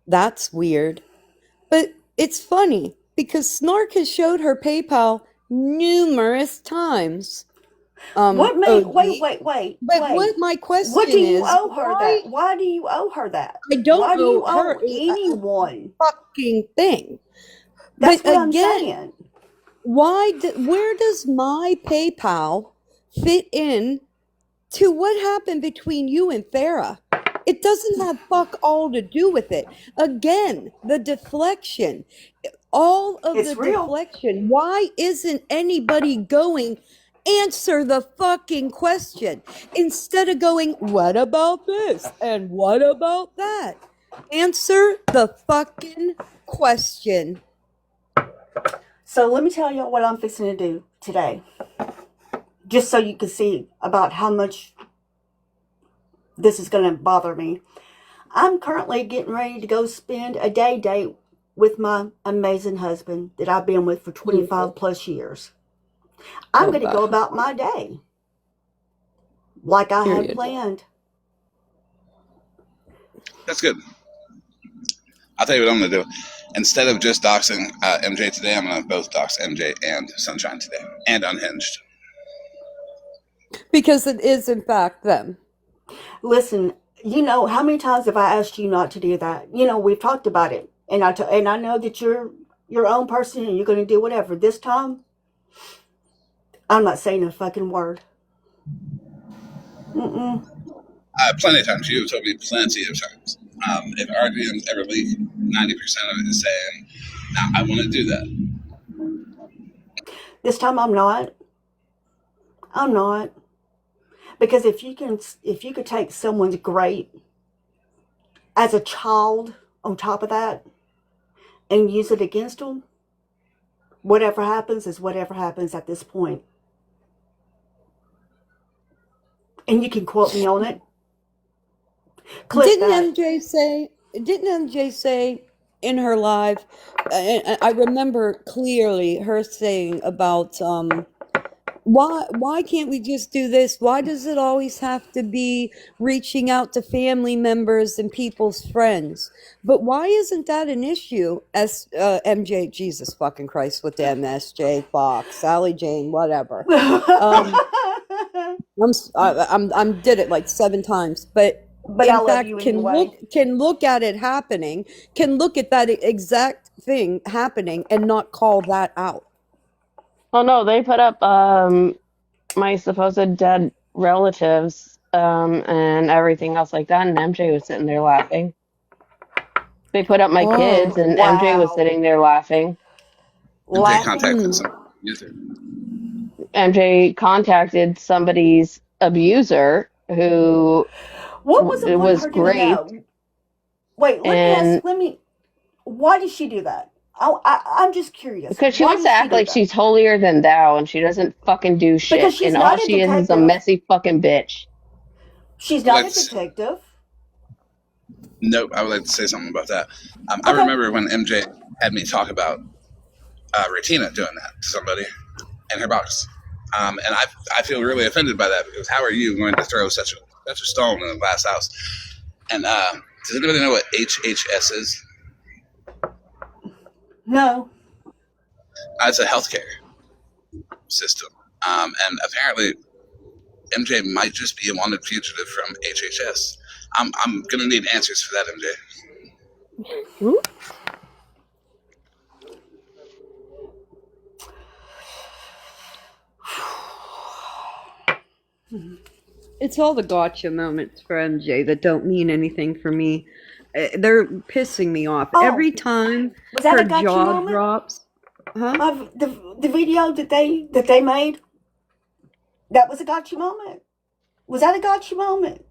That's weird. But it's funny because Snark has showed her PayPal numerous times. What made, OG. But what my what question do you is, owe her why that? Why do you owe her that? I don't Why do you owe her owe a anyone? fucking thing. That's But what I'm again, saying. where does my PayPal fit in to what happened between you and Farah? It doesn't have fuck all to do with it. Again, the deflection, all of the It's real. deflection. Why isn't anybody going, answer the fucking question instead of going, what about this and what about that? Answer the fucking question. So let me tell you what I'm fixing to do today. Just so you can see about how much this is going to bother me. I'm currently getting ready to go spend a day date with my amazing husband that I've been with for 25 plus years. I'm going to go about my day like I had planned. That's good. I'll tell you what I'm going to do. Instead of just doxing MJ today, I'm going to both dox MJ and Sunshine today, and Unhinged. Because it is, in fact, them. Listen, you know, how many times have I asked you not to do that? You know, we've talked about it. And I know that you're your own person and you're going to do whatever. This time, I'm not saying a fucking word. Plenty of times. You have told me plenty of times. If our DMs ever leak, 90% of it is saying, "Nah, I want to do that." This time I'm not. I'm not. Because if you could take someone's great as a child on top of that and use it against them, whatever happens is whatever happens at this point. And you can quote me on it. Clip Didn't MJ say in her live, I remember clearly her saying about why can't we just do this? Why does it always have to be reaching out to family members and people's friends? But why isn't that an issue? As MJ, Jesus fucking Christ, with the MSJ, Fox, Sally Jane, whatever. I'm did it like 7 times, but But I in love fact you anyway. can look at it happening, can look at that exact thing happening and not call that out. Oh no, they put up my supposed dead relatives and everything else like that, and MJ was sitting there laughing. They put up my kids, and MJ was Wow. sitting there laughing. MJ Laughing. contacted some user. MJ contacted somebody's abuser who What was the point of was her doing great, that? Wait, and why did she do that? I'm just curious. because she Why wants to did she act do like that? she's holier than thou, and she doesn't fucking do Because shit, she's and all not a she is a detective. messy fucking bitch. She's I would not like a to say, detective. nope, I would like to say something about that. I Okay. remember when MJ had me talk about Retina doing that to somebody in her box. And I feel really offended by that, because how are you going to throw such a stone in a glass house? And does anybody know what HHS is? No. It's a healthcare system. And apparently MJ might just be a wanted fugitive from HHS. I'm going to need answers for that, MJ. It's all the gotcha moments for MJ that don't mean anything for me. They're pissing me off every time Was that her a gotcha jaw moment? drops. Huh? The video that they made, that was a gotcha moment. Was that a gotcha moment?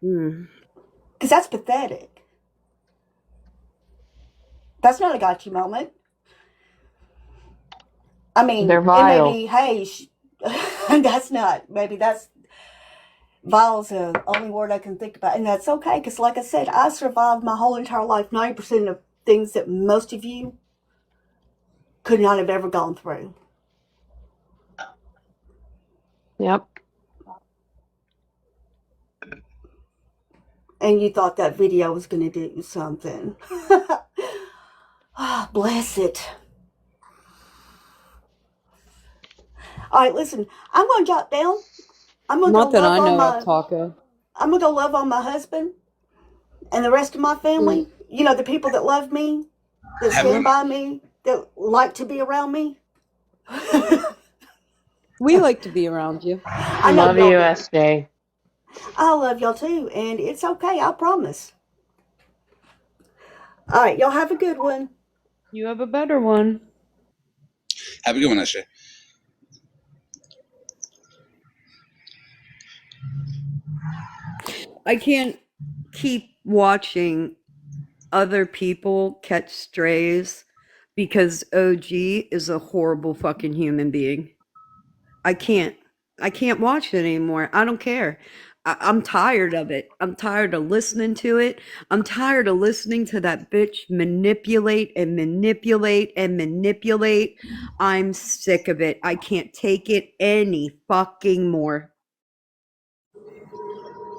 Because that's pathetic. That's not a gotcha moment. I mean, They're it vile. may be, hey, that's not, maybe that's, vile is the only word I can think about. And that's okay, because like I said, I survived my whole entire life 90% of things that most of you could not have ever gone through. Yep. And you thought that video was going to do something. Oh, bless it. All right, listen. I'm going to jot down. I'm going to go Not that love I on know of, my. Taco. I'm going to go love on my husband and the rest of my family. You know, the people that love me, that Have stand one. by me, that like to be around me. We like to be around you. I know Love y'all you, do. SJ. I love y'all too, and it's okay. I promise. All right, y'all have a good one. You have a better one. Have a good one, SJ. I can't keep watching other people catch strays because OG is a horrible fucking human being. I can't. I can't watch it anymore. I don't care. I'm tired of it. I'm tired of listening to it. I'm tired of listening to that bitch manipulate and manipulate and manipulate. I'm sick of it. I can't take it any fucking more.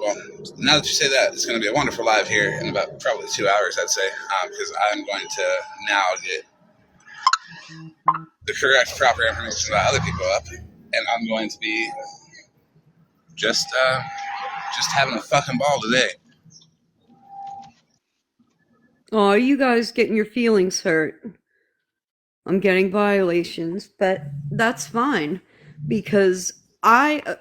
Well, now that you say that, it's going to be a wonderful live here in about probably 2 hours, I'd say, because I'm going to now get the correct, proper information about other people up, and I'm going to be just having a fucking ball today. Oh, you guys getting your feelings hurt. I'm getting violations, but that's fine because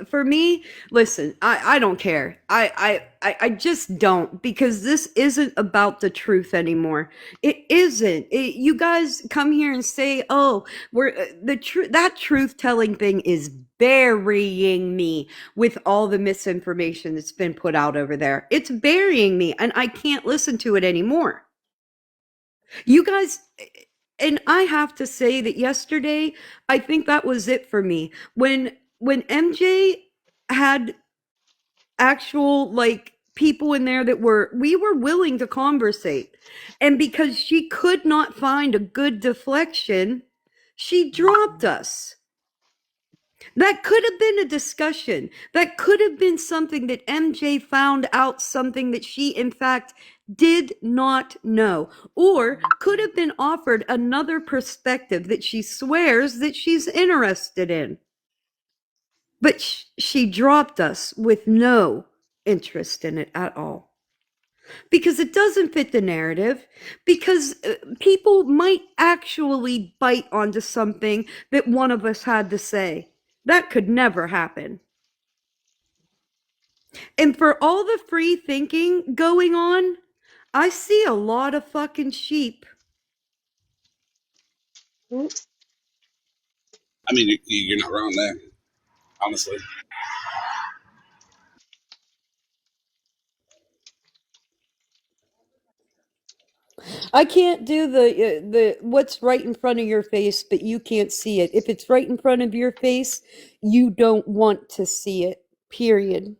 for me, listen, I don't care. I just don't because this isn't about the truth anymore. It isn't. You guys come here and say, "Oh, we're the truth." That truth telling thing is burying me with all the misinformation that's been put out over there. It's burying me, and I can't listen to it anymore. You guys, and I have to say that yesterday, I think that was it for me. When MJ had actual like people in there that we were willing to conversate. And because she could not find a good deflection, she dropped us. That could have been a discussion. That could have been something that MJ found out something that she, in fact, did not know, or could have been offered another perspective that she swears that she's interested in. But she dropped us with no interest in it at all. Because it doesn't fit the narrative, because people might actually bite onto something that one of us had to say. That could never happen. And for all the free thinking going on, I see a lot of fucking sheep. I mean, you're not wrong there, honestly. I can't do the what's right in front of your face, but you can't see it. If it's right in front of your face, you don't want to see it. Period.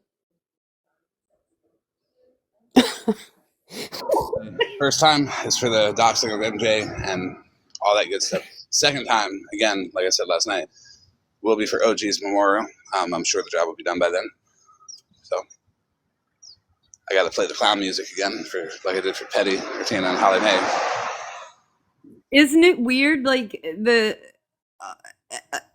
First time is for the doxing of MJ and all that good stuff. Second time, again, like I said last night, will be for OG's memorial. I'm sure the job will be done by then. So I got to play the clown music again for like I did for Petty, Retina, and Holly Mae. Isn't it weird? Like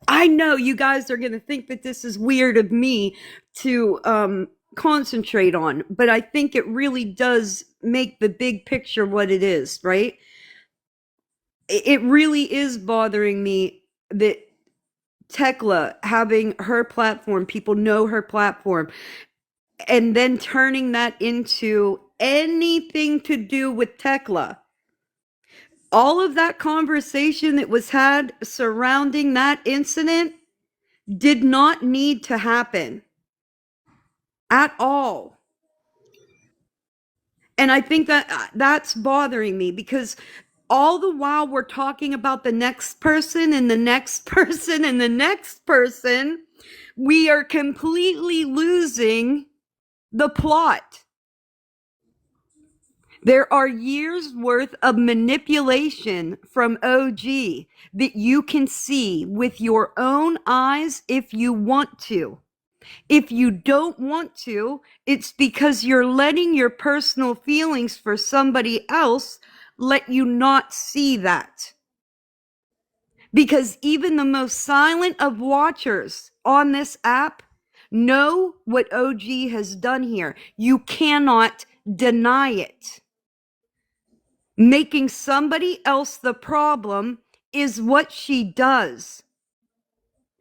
I know you guys are going to think that this is weird of me to concentrate on, but I think it really does make the big picture what it is, right? It really is bothering me that Tekla having her platform, people know her platform, and then turning that into anything to do with Tekla. All of that conversation that was had surrounding that incident did not need to happen at all. And I think that that's bothering me because all the while we're talking about the next person and the next person and the next person, we are completely losing the plot. There are years worth of manipulation from OG that you can see with your own eyes if you want to. If you don't want to, it's because you're letting your personal feelings for somebody else let you not see that. Because even the most silent of watchers on this app know what OG has done here. You cannot deny it. Making somebody else the problem is what she does.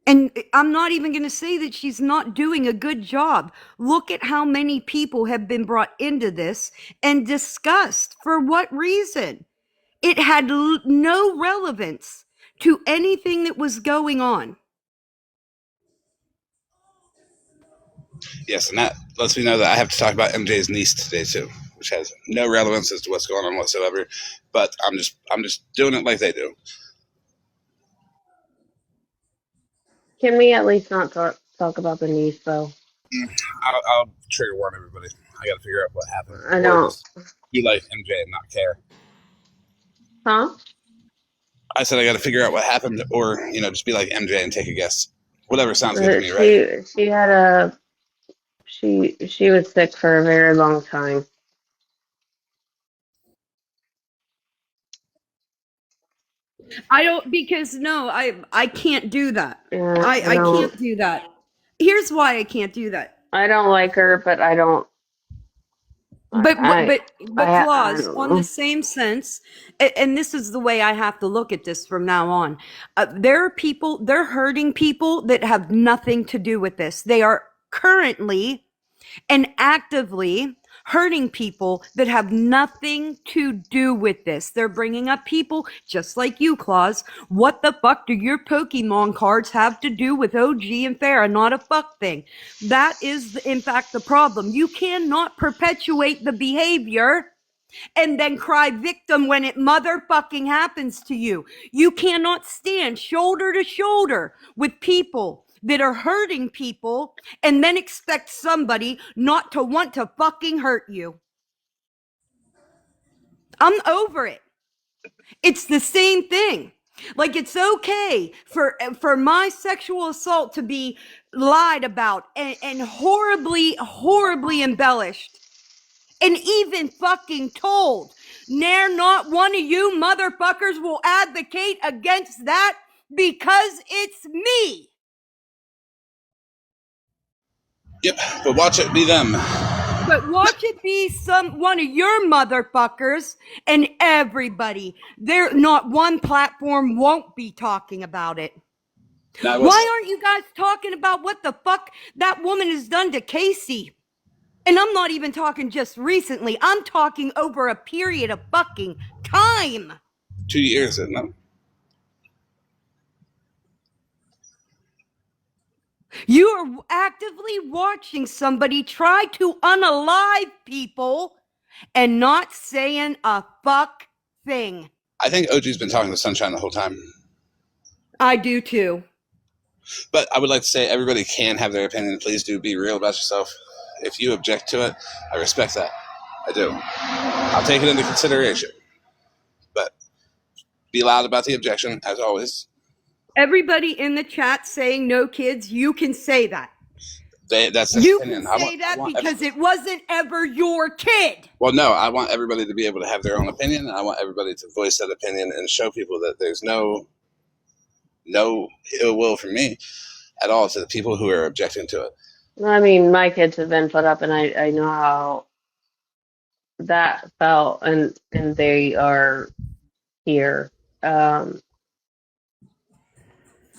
And I'm not even going to say that she's not doing a good job. Look at how many people have been brought into this and discussed. For what reason? It had no relevance to anything that was going on. Yes, and that lets me know that I have to talk about MJ's niece today too, which has no relevance as to what's going on whatsoever. But I'm just doing it like they do. Can we at least not talk about the niece though? I'll trigger warn everybody. I got to figure out what happened, I or don't. just be like MJ and not care. Huh? I said I got to figure out what happened, or just be like MJ and take a guess. Whatever sounds good to me, right? She had a she was sick for a very long time. I don't, because no, I can't do that. Yeah, I can't do that. Here's why I can't do that. I don't like her, but I don't. But I Claus, don't on the know. same sense, and this is the way I have to look at this from now on. There are people, they're hurting people that have nothing to do with this. They are currently and actively hurting people that have nothing to do with this. They're bringing up people just like you, Claus. What the fuck do your Pokemon cards have to do with OG and Farah? Not a fuck thing. That is, in fact, the problem. You cannot perpetuate the behavior and then cry victim when it motherfucking happens to you. You cannot stand shoulder to shoulder with people that are hurting people and then expect somebody not to want to fucking hurt you. I'm over it. It's the same thing. Like, it's okay for my sexual assault to be lied about and horribly embellished. And even fucking told. Ne'er not one of you motherfuckers will advocate against that because it's me. Yep, but watch it be them. But watch it be one of your motherfuckers and everybody. There, not one platform won't be talking about it. Why aren't you guys talking about what the fuck that woman has done to Casey? And I'm not even talking just recently. I'm talking over a period of fucking time. 2 years, isn't it? You are actively watching somebody try to unalive people and not saying a fuck thing. I think OG's been talking to Sunshine the whole time. I do too. But I would like to say everybody can have their opinion. Please do be real about yourself. If you object to it, I respect that. I do. I'll take it into consideration. But be loud about the objection, as always. Everybody in the chat saying no kids, you can say that. That's their You opinion. can say that because it wasn't ever your kid. Well, no, I want everybody to be able to have their own opinion. I want everybody to voice that opinion and show people that there's no ill will from me at all to the people who are objecting to it. I mean, my kids have been put up, and I know how that felt, and they are here.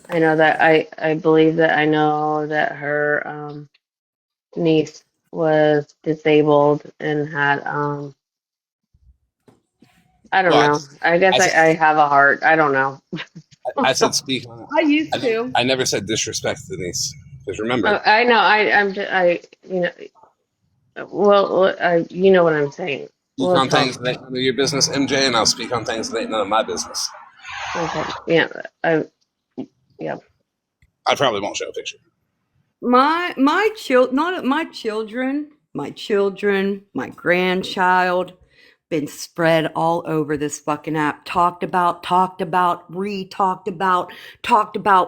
I know that I believe that I know that her niece was disabled and had I don't know. I guess I have a heart. I don't know. I said speak on it. I used to. I never said disrespect Denise. Because remember, I know. I you know. Well, you know what I'm saying. speak on things that ain't none of your business, MJ, and I'll speak on things that ain't none of my business. Okay. Yeah. Yeah. I probably won't show a picture. My children, my grandchild, been spread all over this fucking app. Talked about, re-talked about,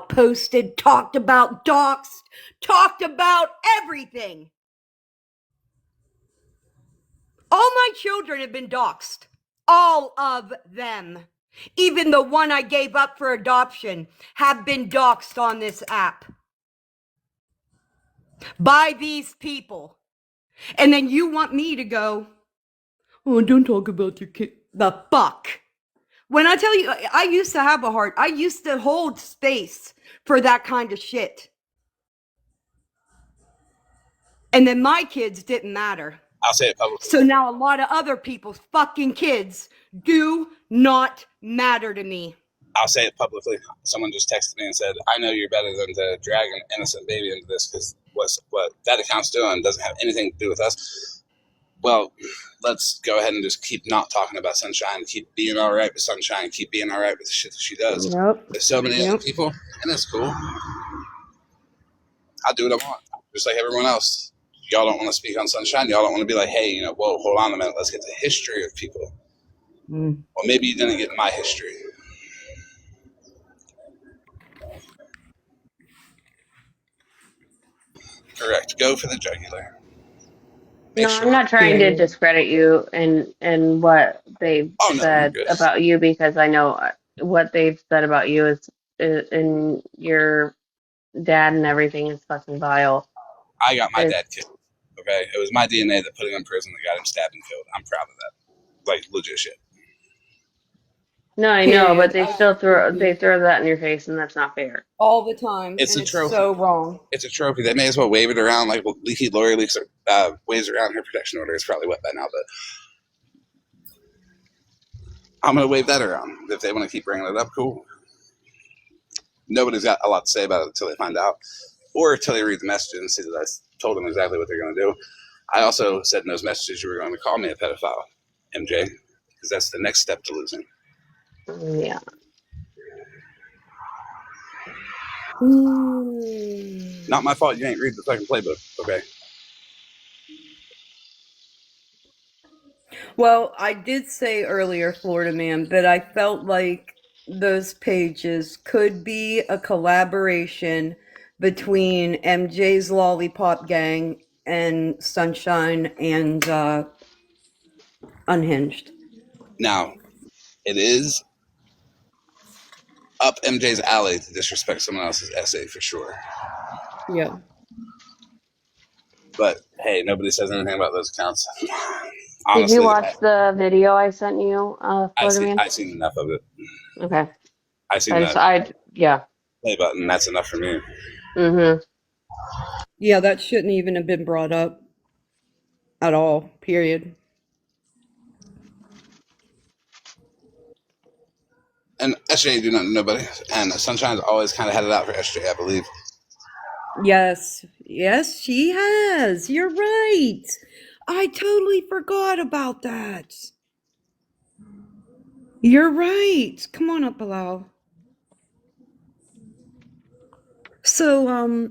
posted, talked about, doxed, talked about everything. All my children have been doxed. All of them. even the one I gave up for adoption, have been doxxed on this app by these people. And then you want me to go, oh, don't talk about your kid. The fuck? When I tell you, I used to have a heart. I used to hold space for that kind of shit. And then my kids didn't matter. I'll say it publicly. So now a lot of other people's fucking kids do not matter to me. I'll say it publicly. Someone just texted me and said, I know you're better than to drag an innocent baby into this because what that account's doing doesn't have anything to do with us. Well, let's go ahead and just keep not talking about Sunshine, keep being all right with Sunshine, keep being all right with the shit that she does. Yep. There's so many other people, and that's cool. I'll do what I want, just like everyone else. Y'all don't want to speak on Sunshine. Y'all don't want to be like, hey, whoa, hold on a minute. Let's get the history of people. Well, maybe you didn't get my history. Correct. Go for the jugular. No, I'm not trying to discredit you and what they've said about you, because I know what they've said about you is and your dad and everything is fucking vile. I got my dad killed. Okay, it was my DNA that put him in prison that got him stabbed and killed. I'm proud of that. Like legit shit. No, I know, but they still throw that in your face, and that's not fair. All the time. It's a trophy. So wrong. It's a trophy. They may as well wave it around like Leaky Lori waves around her protection order. It's probably wet by now, but I'm going to wave that around. If they want to keep bringing it up, cool. Nobody's got a lot to say about it until they find out, or until they read the messages and see that I told them exactly what they're going to do. I also said in those messages you were going to call me a pedophile, MJ, because that's the next step to losing. Yeah. Not my fault you ain't read the fucking playbook, okay? Well, I did say earlier, Florida Man, that I felt like those pages could be a collaboration between MJ's Lollipop Gang and Sunshine and Unhinged. Now, it is up MJ's alley to disrespect someone else's essay for sure. Yeah. But hey, nobody says anything about those accounts. Honestly, did you watch the video I sent you, Florida Man? I've seen enough of it. Okay. I've seen that. Yeah. Play button. That's enough for me. Mm-hmm. Yeah, that shouldn't even have been brought up at all. Period. And SJ do nothing to nobody. And Sunshine's always kind of had it out for SJ, I believe. Yes, she has. You're right. I totally forgot about that. You're right. Come on up, Bilal. So,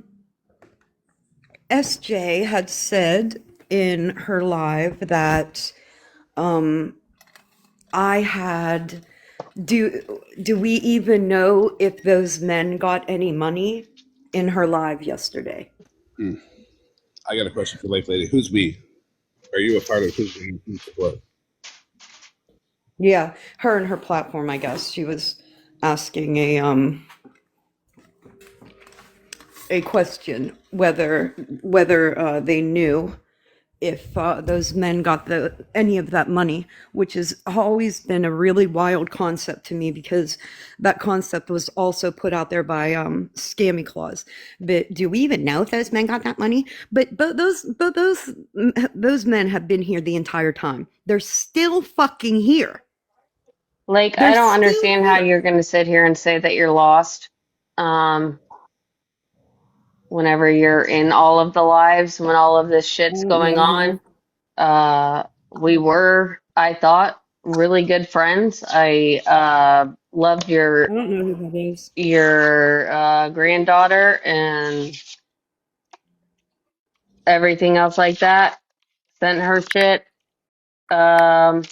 SJ had said in her live that, I had, do we even know if those men got any money? In her live yesterday. I got a question for Lake Lady. Who's we? Are you a part of who's what? Yeah, her and her platform, I guess. She was asking a question whether they knew if those men got any of that money, which has always been a really wild concept to me, because that concept was also put out there by Scammy Claus. But do we even know if those men got that money? But those men have been here the entire time. They're still fucking here. Like, I don't understand how you're going to sit here and say that you're lost. Whenever you're in all of the lives, when all of this shit's going on. We were, I thought, really good friends. I loved your I don't know who that is. Your granddaughter and everything else like that. Sent her shit. That's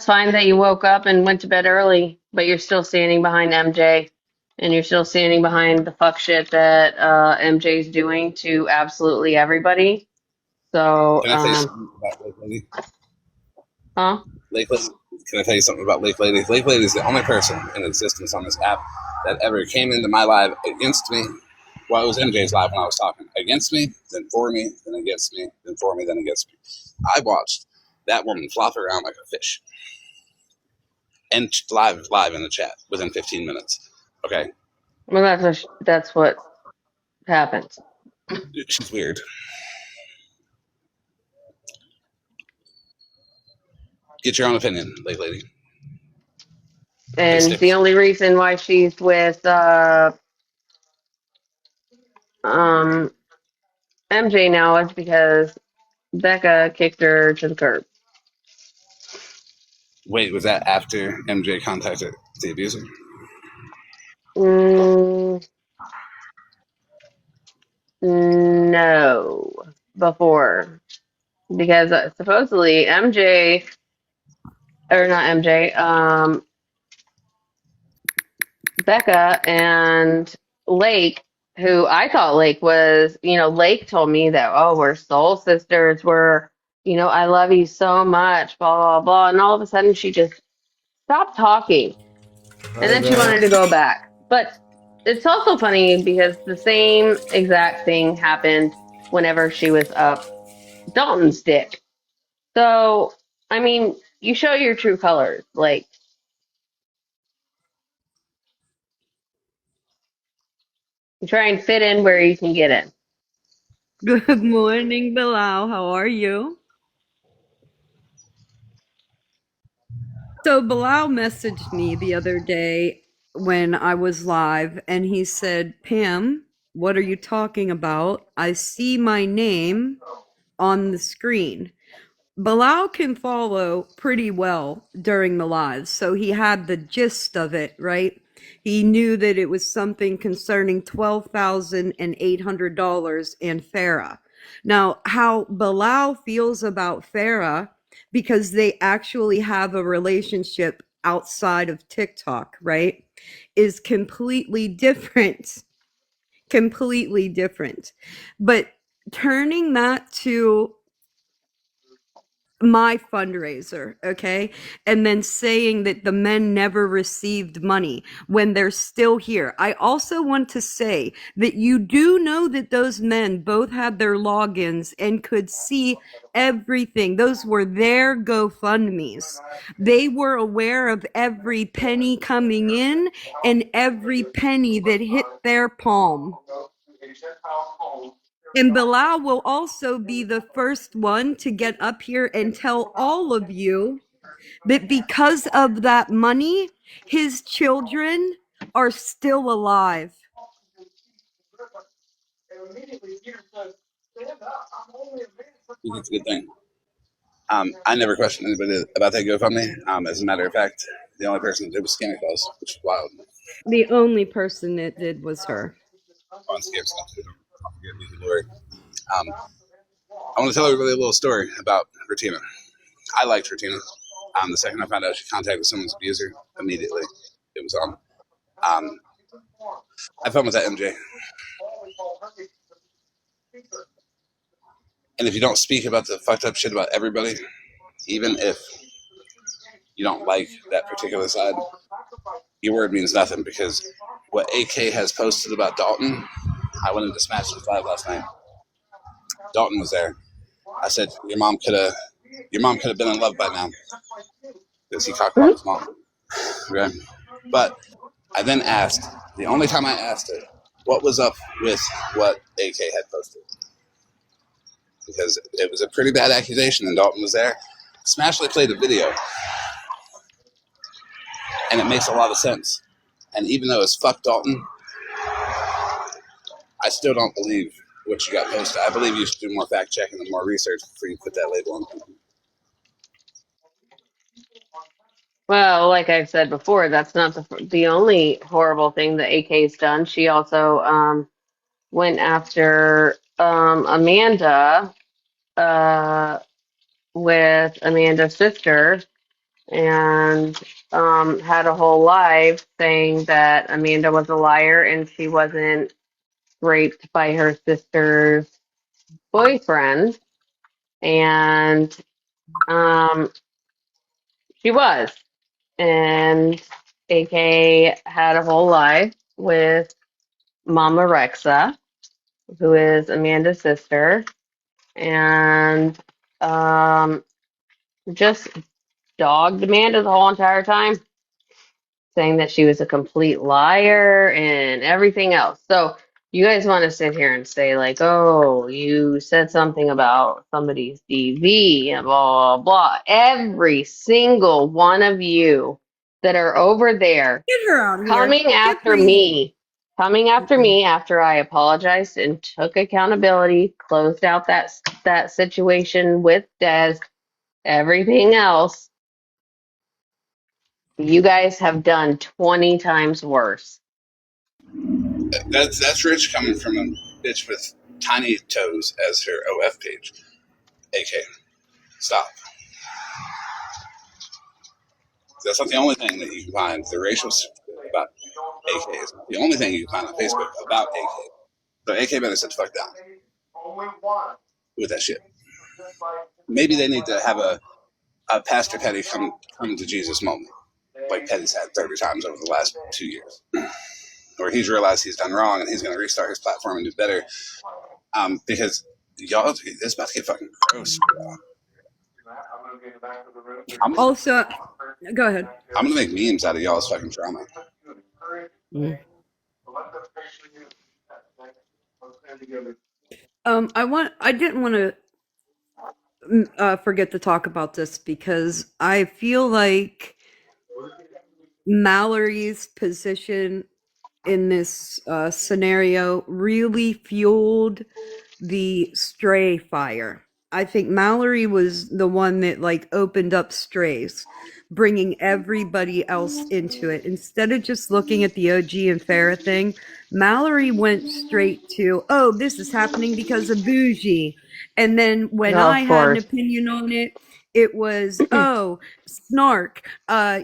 fine that you woke up and went to bed early, but you're still standing behind MJ. And you're still standing behind the fuck shit that MJ's doing to absolutely everybody. So, can I say something about Lake Lady? Huh? Lake Lady, can I tell you something about Lake Lady? Lake Lady is the only person in existence on this app that ever came into my live against me. Well, it was MJ's live when I was talking. Against me, then for me, then against me, then for me, then against me. I watched that woman flop around like a fish. And live in the chat within 15 minutes. Okay? Well, that's what happens. She's weird. Get your own opinion, Lake Lady. And the only reason why she's with MJ now is because Becca kicked her to the curb. Wait, was that after MJ contacted the abuser? No, before. Because supposedly MJ, or not MJ, Becca and Lake, who I thought Lake was, Lake told me that, oh, we're soul sisters, I love you so much, blah, blah, blah. And all of a sudden she just stopped talking. And then she wanted to go back. But it's also funny because the same exact thing happened whenever she was up Dalton's dick. So, I mean, you show your true colors. Like, you try and fit in where you can get in. Good morning, Bilal. How are you? So Bilal messaged me the other day when I was live, and he said, Pam, what are you talking about? I see my name on the screen. Bilal can follow pretty well during the lives, so he had the gist of it, right? He knew that it was something concerning $12,800 and Farah. Now, how Bilal feels about Farah, because they actually have a relationship outside of TikTok, right, is completely different. Completely different. But turning that to my fundraiser, okay? And then saying that the men never received money when they're still here. I also want to say that you do know that those men both had their logins and could see everything. Those were their GoFundMes. They were aware of every penny coming in and every penny that hit their palm. And Bilal will also be the first one to get up here and tell all of you that because of that money, his children are still alive. It's a good thing. I never questioned anybody about that GoFundMe. As a matter of fact, the only person that did was Scammy Calls, which is wild. The only person that did was her. On Scamslam, too. Don't forget Lisa Lori. I want to tell everybody a little story about Retina. I liked Retina. The second I found out she contacted someone's abuser, immediately it was on. I fun with that MJ. And if you don't speak about the fucked up shit about everybody, even if you don't like that particular side, your word means nothing, because what AK has posted about Dalton, I went into Smash Live last night. Dalton was there. I said, your mom could have been in love by now, because he cockblocked his mom. Okay? But I then asked, the only time I asked her, what was up with what AK had posted? Because it was a pretty bad accusation, and Dalton was there. Smashley played a video, and it makes a lot of sense. And even though it's fuck Dalton, I still don't believe what you got posted. I believe you should do more fact checking and more research before you put that label on people. Well, like I've said before, that's not the only horrible thing that AK's done. She also went after Amanda with Amanda's sister and had a whole live saying that Amanda was a liar and she wasn't raped by her sister's boyfriend. And She was. And AK had a whole life with Mama Rexa, who is Amanda's sister, and just dogged Amanda the whole entire time, saying that she was a complete liar and everything else. So you guys want to sit here and say like, oh, you said something about somebody's DV and blah, blah, blah. Every single one of you that are over there Get her out of here. coming Get after Breezy. me, coming after Mm-mm. me after I apologized and took accountability, closed out that situation with Des, everything else, you guys have done 20 times worse. That's rich coming from a bitch with tiny toes as her OF page. AK, stop. That's not the only thing that you can find. The racial about AK is the only thing you can find on Facebook about AK. So AK better sit the fuck down with that shit. Maybe they need to have a Pastor Petty come to Jesus moment, like Petty's had 30 times over the last 2 years, where he's realized he's done wrong and he's going to restart his platform and do better. Because y'all, it's about to get fucking gross. Also, go ahead. I'm gonna make memes out of y'all's fucking drama. Mm. I didn't want to forget to talk about this because I feel like Mallory's position in this scenario really fueled the stray fire. I think Mallory was the one that like opened up strays, bringing everybody else into it. Instead of just looking at the OG and Farrah thing, Mallory went straight to, oh, this is happening because of Bougie. And then when No, I of had an course. opinion on it, it was, oh, Snark,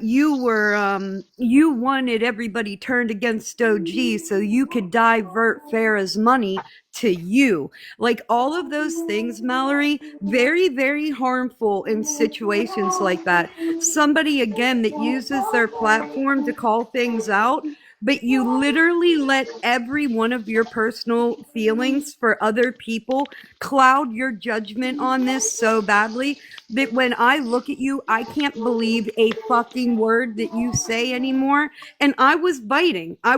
you wanted everybody turned against OG so you could divert Farrah's money to you. Like all of those things, Mallory, very, very harmful in situations like that. Somebody again that uses their platform to call things out, but you literally let every one of your personal feelings for other people cloud your judgment on this so badly that when I look at you, I can't believe a fucking word that you say anymore. And I was biting. I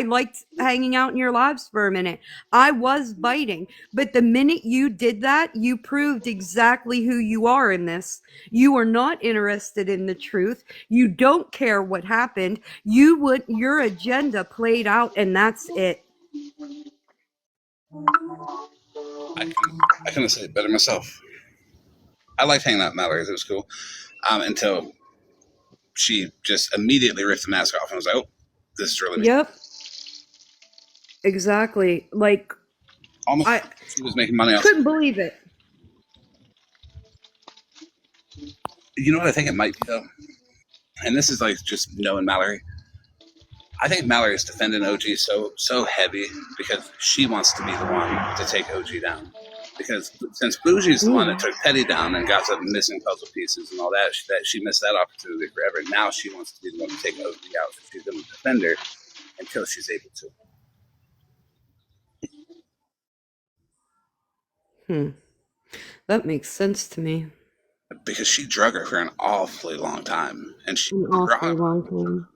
liked hanging out in your lives for a minute. I was biting. But the minute you did that, you proved exactly who you are in this. You are not interested in the truth. You don't care what happened. Your agenda played out and that's it. I couldn't say it better myself. I liked hanging out with Mallory. It was cool. Until she just immediately ripped the mask off and was like, "Oh, this is really me." Yep. Exactly. Like Almost I she was making money off. couldn't believe it. You know what I think it might be though, and this is like just knowing Mallory. I think Mallory's defending OG so heavy because she wants to be the one to take OG down. Because since Bougie's the one that took Petty down and got some missing puzzle pieces and all that she missed that opportunity forever. Now she wants to be the one to take OG out. So she's going to defend her until she's able to. That makes sense to me. Because she drug her for an awfully long time, and she An awfully long time.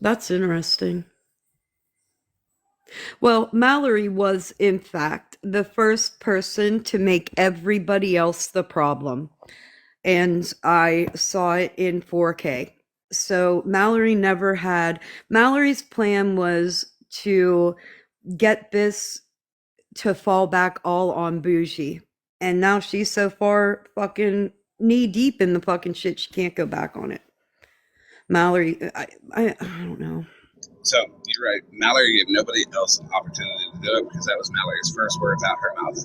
That's interesting. Well, Mallory was, in fact, the first person to make everybody else the problem. And I saw it in 4K. So Mallory's plan was to get this to fall back all on Bougie. And now she's so far fucking knee deep in the fucking shit, she can't go back on it. Mallory, I don't know. So you're right. Mallory gave nobody else an opportunity to do it because that was Mallory's first words out her mouth.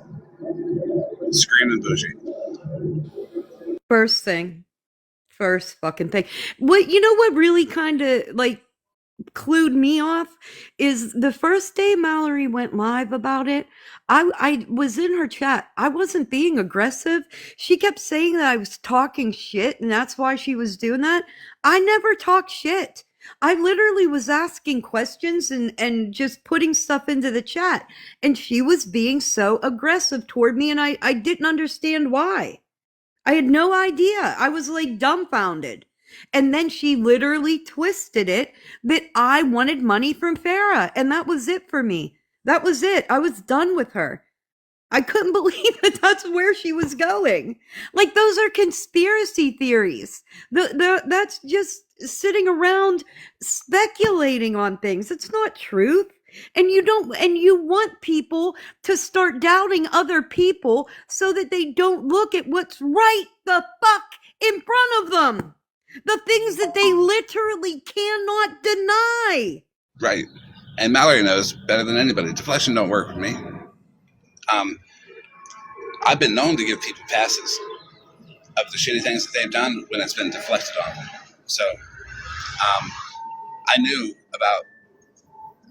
Screaming Bougie. First fucking thing. What, you know what really kind of like clued me off is the first day Mallory went live about it. I was in her chat. I wasn't being aggressive. She kept saying that I was talking shit and that's why she was doing that. I never talk shit. I literally was asking questions and just putting stuff into the chat. And she was being so aggressive toward me, and I didn't understand why. I had no idea. I was like dumbfounded. And then she literally twisted it that I wanted money from Farah. And that was it for me. That was it. I was done with her. I couldn't believe that that's where she was going. Like, those are conspiracy theories. That's just sitting around speculating on things. It's not truth. And you want people to start doubting other people so that they don't look at what's right the fuck in front of them. The things that they literally cannot deny. Right. And Mallory knows better than anybody. Deflection don't work with me. I've been known to give people passes of the shitty things that they've done when it's been deflected on them. So I knew about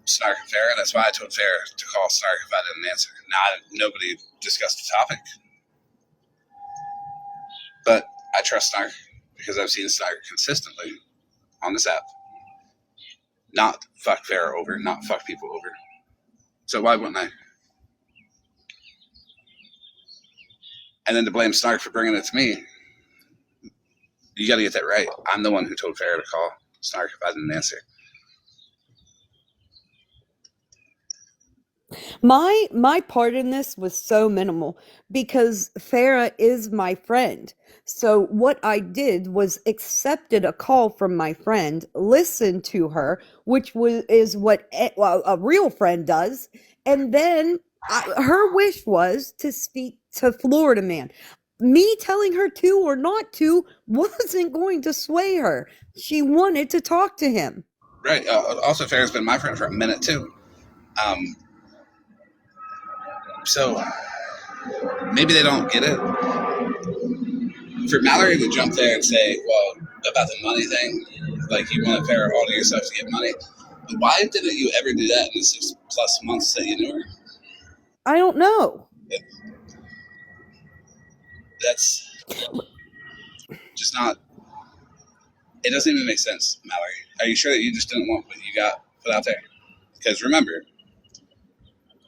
Snark and Farah. That's why I told Farah to call Snark if I didn't answer. Nobody discussed the topic. But I trust Snark because I've seen Snark consistently on this app not fuck Farah over, not fuck people over. So why wouldn't I? And then to blame Snark for bringing it to me, you got to get that right. I'm the one who told Farah to call Snark if I didn't answer. My part in this was so minimal because Farah is my friend. So what I did was accepted a call from my friend, listened to her, which is what a real friend does, and then her wish was to speak to Florida Man. Me telling her to or not to wasn't going to sway her. She wanted to talk to him. Right. Also, Farah's been my friend for a minute too. So maybe they don't get it. For Mallory to jump there and say, well, about the money thing, like you wanted Farah all to yourself to get money, why didn't you ever do that in the 6+ months that you knew her? I don't know. That's just not, it doesn't even make sense, Mallory. Are you sure that you just didn't want what you got put out there? Because remember,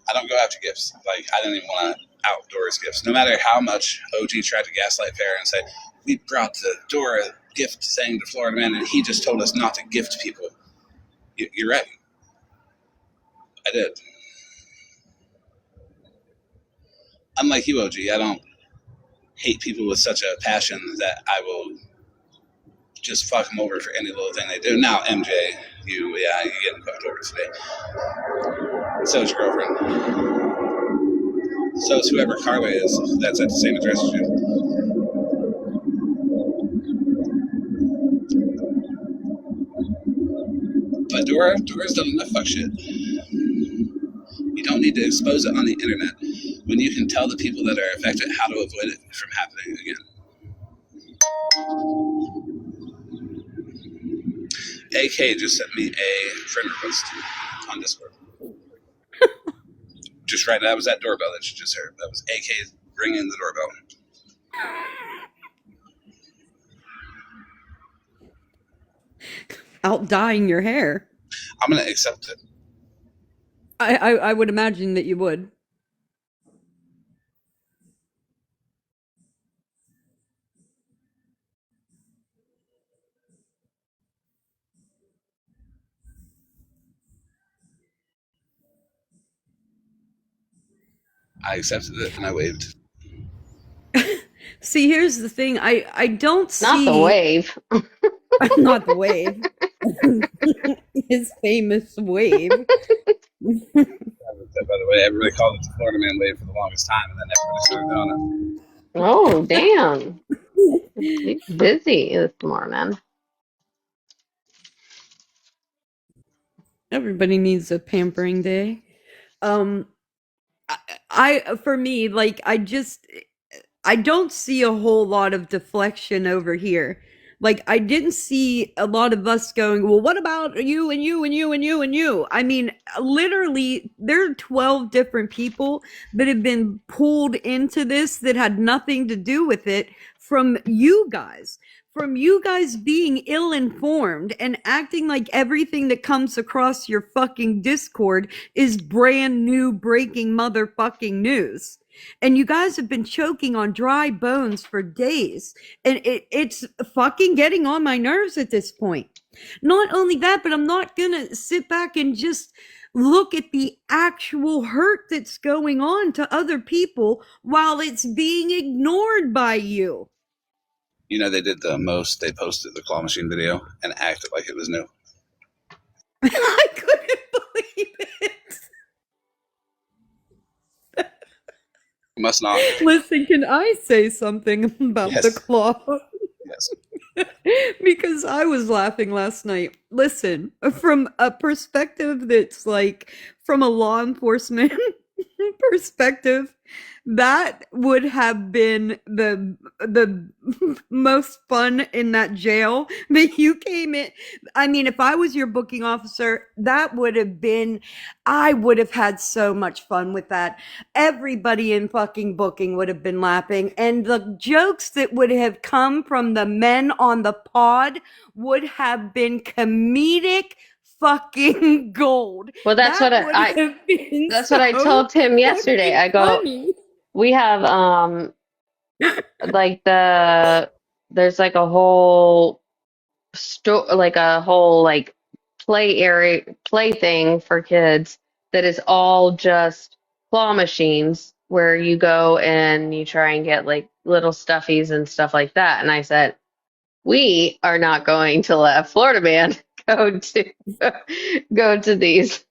I don't go after gifts. Like, I didn't even want to outdoors gifts. No matter how much OG tried to gaslight Farah and say, we brought the door a gift saying to Florida Man, and he just told us not to gift people. You're right. I did. Unlike you, OG, I don't hate people with such a passion that I will just fuck them over for any little thing they do. Now, MJ, you're getting fucked over today. So is your girlfriend. So is whoever Carla is that's at the same address as you. But Dora's done enough fuck shit. You don't need to expose it on the internet when you can tell the people that are affected how to avoid it from happening again. AK just sent me a friend request on Discord. Just right now, that was that doorbell that you just heard. That was AK ringing the doorbell. Out dyeing your hair. I'm going to accept it. I would imagine that you would. I accepted it and I waved. See, here's the thing. I don't see... Not the wave. Not the wave. His famous wave. By the way, everybody called it the Florida Man wave for the longest time, and then everybody started doing it. Oh, damn. He's busy this morning. Everybody needs a pampering day. I for me, like, I don't see a whole lot of deflection over here. Like, I didn't see a lot of us going, well, what about you and you and you and you and you? I mean, literally, there are 12 different people that have been pulled into this that had nothing to do with it from you guys. From you guys being ill informed and acting like everything that comes across your fucking Discord is brand new breaking motherfucking news. And you guys have been choking on dry bones for days. And it's fucking getting on my nerves at this point. Not only that, but I'm not gonna sit back and just look at the actual hurt that's going on to other people while it's being ignored by you. You know, they did the most. They posted the claw machine video and acted like it was new. I couldn't believe it. You must not. Listen, can I say something about Yes. the claw? Yes. Because I was laughing last night. Listen, from a perspective that's like from a law enforcement perspective, that would have been the most fun in that jail that you came in. I mean, if I was your booking officer, that would have been, I would have had so much fun with that. Everybody in fucking booking would have been laughing, and the jokes that would have come from the men on the pod would have been comedic fucking gold. Well, that's That what would I have been that's what I so told Tim yesterday. fucking I go, funny. we have like there's like a whole like a whole like play area play thing for kids that is all just claw machines where you go and you try and get like little stuffies and stuff like that. And I said, we are not going to let Florida Man go to go to these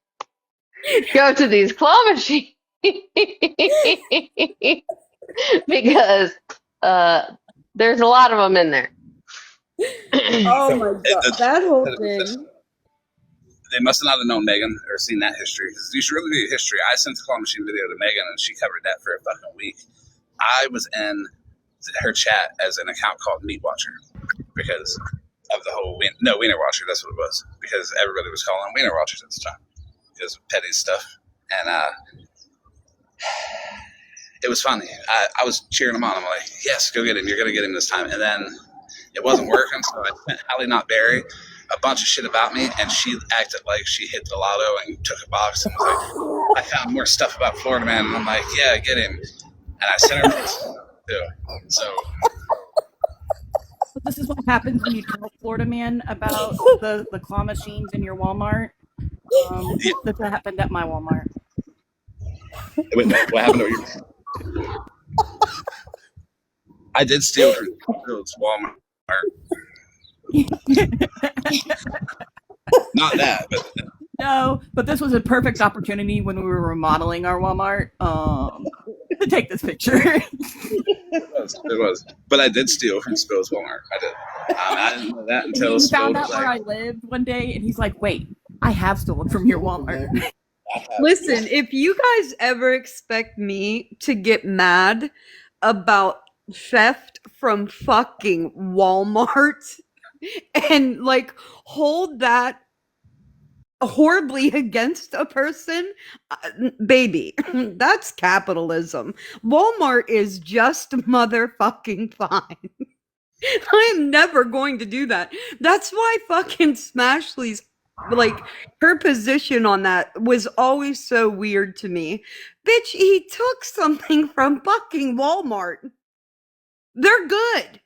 claw machines because there's a lot of them in there. Oh my god, that whole thing. They must not have known Megan or seen that history. Because you should really read history. I sent the claw machine video to Megan, and she covered that for a fucking week. I was in her chat as an account called Meat Watcher because of the whole Wiener Watcher. That's what it was, because everybody was calling them Wiener Watchers at the time because of petty stuff, and it was funny. I was cheering him on. I'm like, yes, go get him. You're gonna get him this time. And then it wasn't working, so I sent Hallie Not Berry a bunch of shit about me, and she acted like she hit the lotto and took a box and was like, I found more stuff about Florida Man, and I'm like, yeah, get him. And I sent her too. So This is what happens when you tell Florida Man about the claw machines in your Walmart. That's what happened at my Walmart. wait, what happened to you? I did steal from Walmart. Not that, but No, but this was a perfect opportunity when we were remodeling our Walmart to take this picture. it was. But I did steal from Spill's Walmart. I did. I didn't know that until he Spill found was out like, where I lived one day, and he's like, "Wait, I have stolen from your Walmart." Listen, if you guys ever expect me to get mad about theft from fucking Walmart and like hold that horribly against a person, baby, that's capitalism. Walmart is just motherfucking fine. I am never going to do that. That's why fucking Smashley's, like, her position on that was always so weird to me. Bitch, he took something from fucking Walmart. They're good.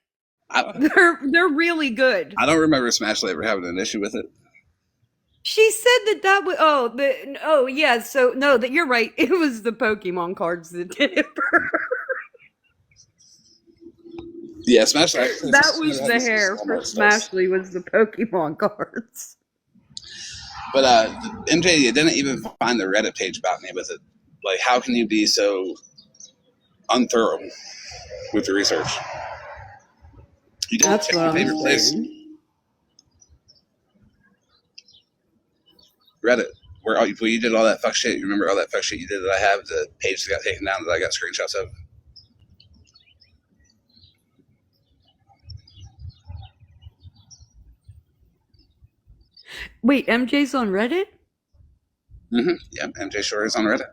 They're really good. I don't remember Smashley ever having an issue with it. She said that was yeah, so no, that you're right. It was the Pokemon cards that did it for her. Yeah, Smashley. That was the hair for Smashley, was the Pokemon cards. But MJ, you didn't even find the Reddit page about me with it. Like, how can you be so unthorough with your research? You didn't That's check what your I'm favorite place. saying. Reddit, where you did all that fuck shit. You remember all that fuck shit you did that I have? The page that got taken down that I got screenshots of. Wait, MJ's on Reddit? Yeah, MJ Shore is on Reddit.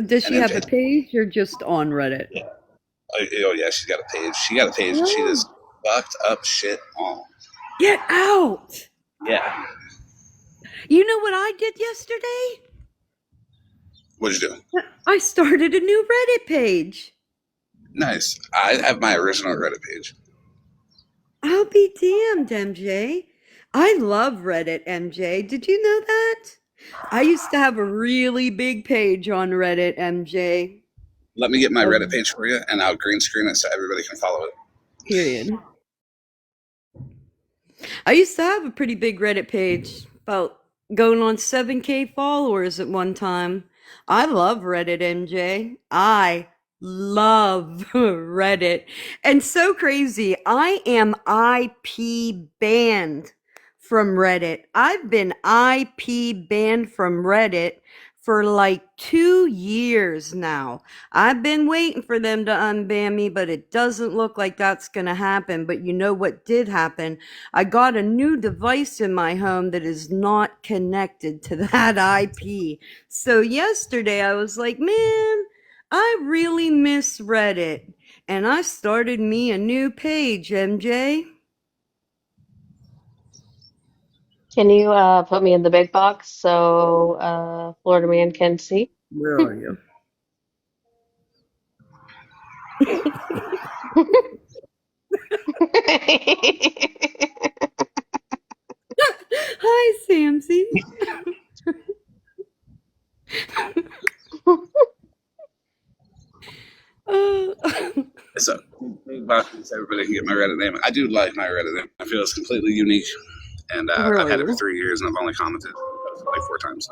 Does she And have MJ, a page or just on Reddit? yeah. Oh yeah, she's got a page. She got a page and she just fucked up shit on. Get out! Yeah. You know what I did yesterday? What'd you do? I started a new Reddit page. Nice. I have my original Reddit page. I'll be damned, MJ. I love Reddit, MJ. Did you know that? I used to have a really big page on Reddit, MJ. Let me get my Reddit page for you, and I'll green screen it so everybody can follow it. Period. I used to have a pretty big Reddit page, about going on 7K followers at one time. I love Reddit, MJ. I love Reddit. And so crazy, I am IP banned from Reddit. I've been IP banned from Reddit for like 2 years now. I've been waiting for them to unban me, but it doesn't look like that's going to happen. But you know what did happen? I got a new device in my home that is not connected to that IP. So yesterday I was like, man, I really miss Reddit. And I started me a new page, MJ. Can you put me in the big box so Florida Man can see? Where are you? Hi, Samsy. So, everybody can get my Reddit name. I do like my Reddit name. I feel it's completely unique, and I've had it for 3 years, and I've only commented like 4 times.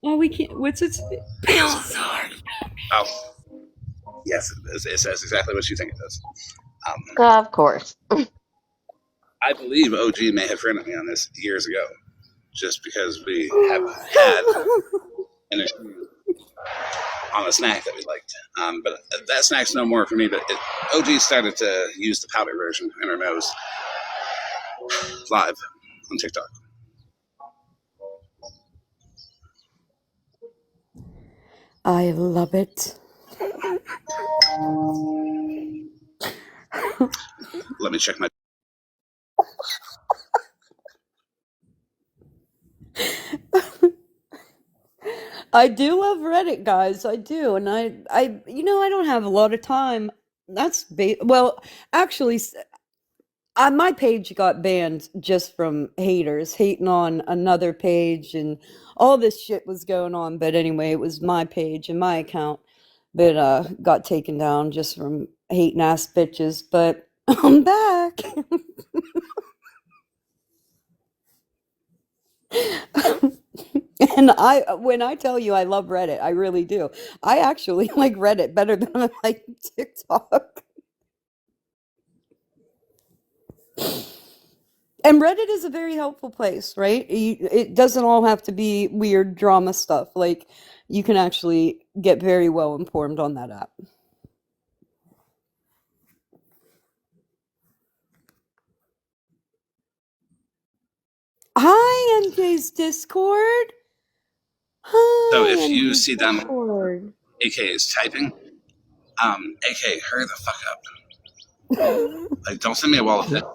Oh, we can't. What's its? Oh, yes, it says exactly what you think it does. Of course. I believe OG may have friended me on this years ago, just because we have had an agreement on a snack that we liked. But that snack's no more for me. But OG started to use the powder version in her nose live on TikTok. I love it. Let me check my. I do love Reddit, guys. I do, and I don't have a lot of time. Well, actually, my page got banned just from haters hating on another page, and all this shit was going on. But anyway, it was my page and my account that got taken down just from hating ass bitches. But I'm back. And when I tell you I love Reddit, I really do. I actually like Reddit better than I like TikTok. And Reddit is a very helpful place, right? It doesn't all have to be weird drama stuff. Like, you can actually get very well informed on that app. Hi, MJ's Discord. Hi, So if you MJ's see them, Discord. AK is typing. AK, hurry the fuck up. Like, don't send me a wall of text. I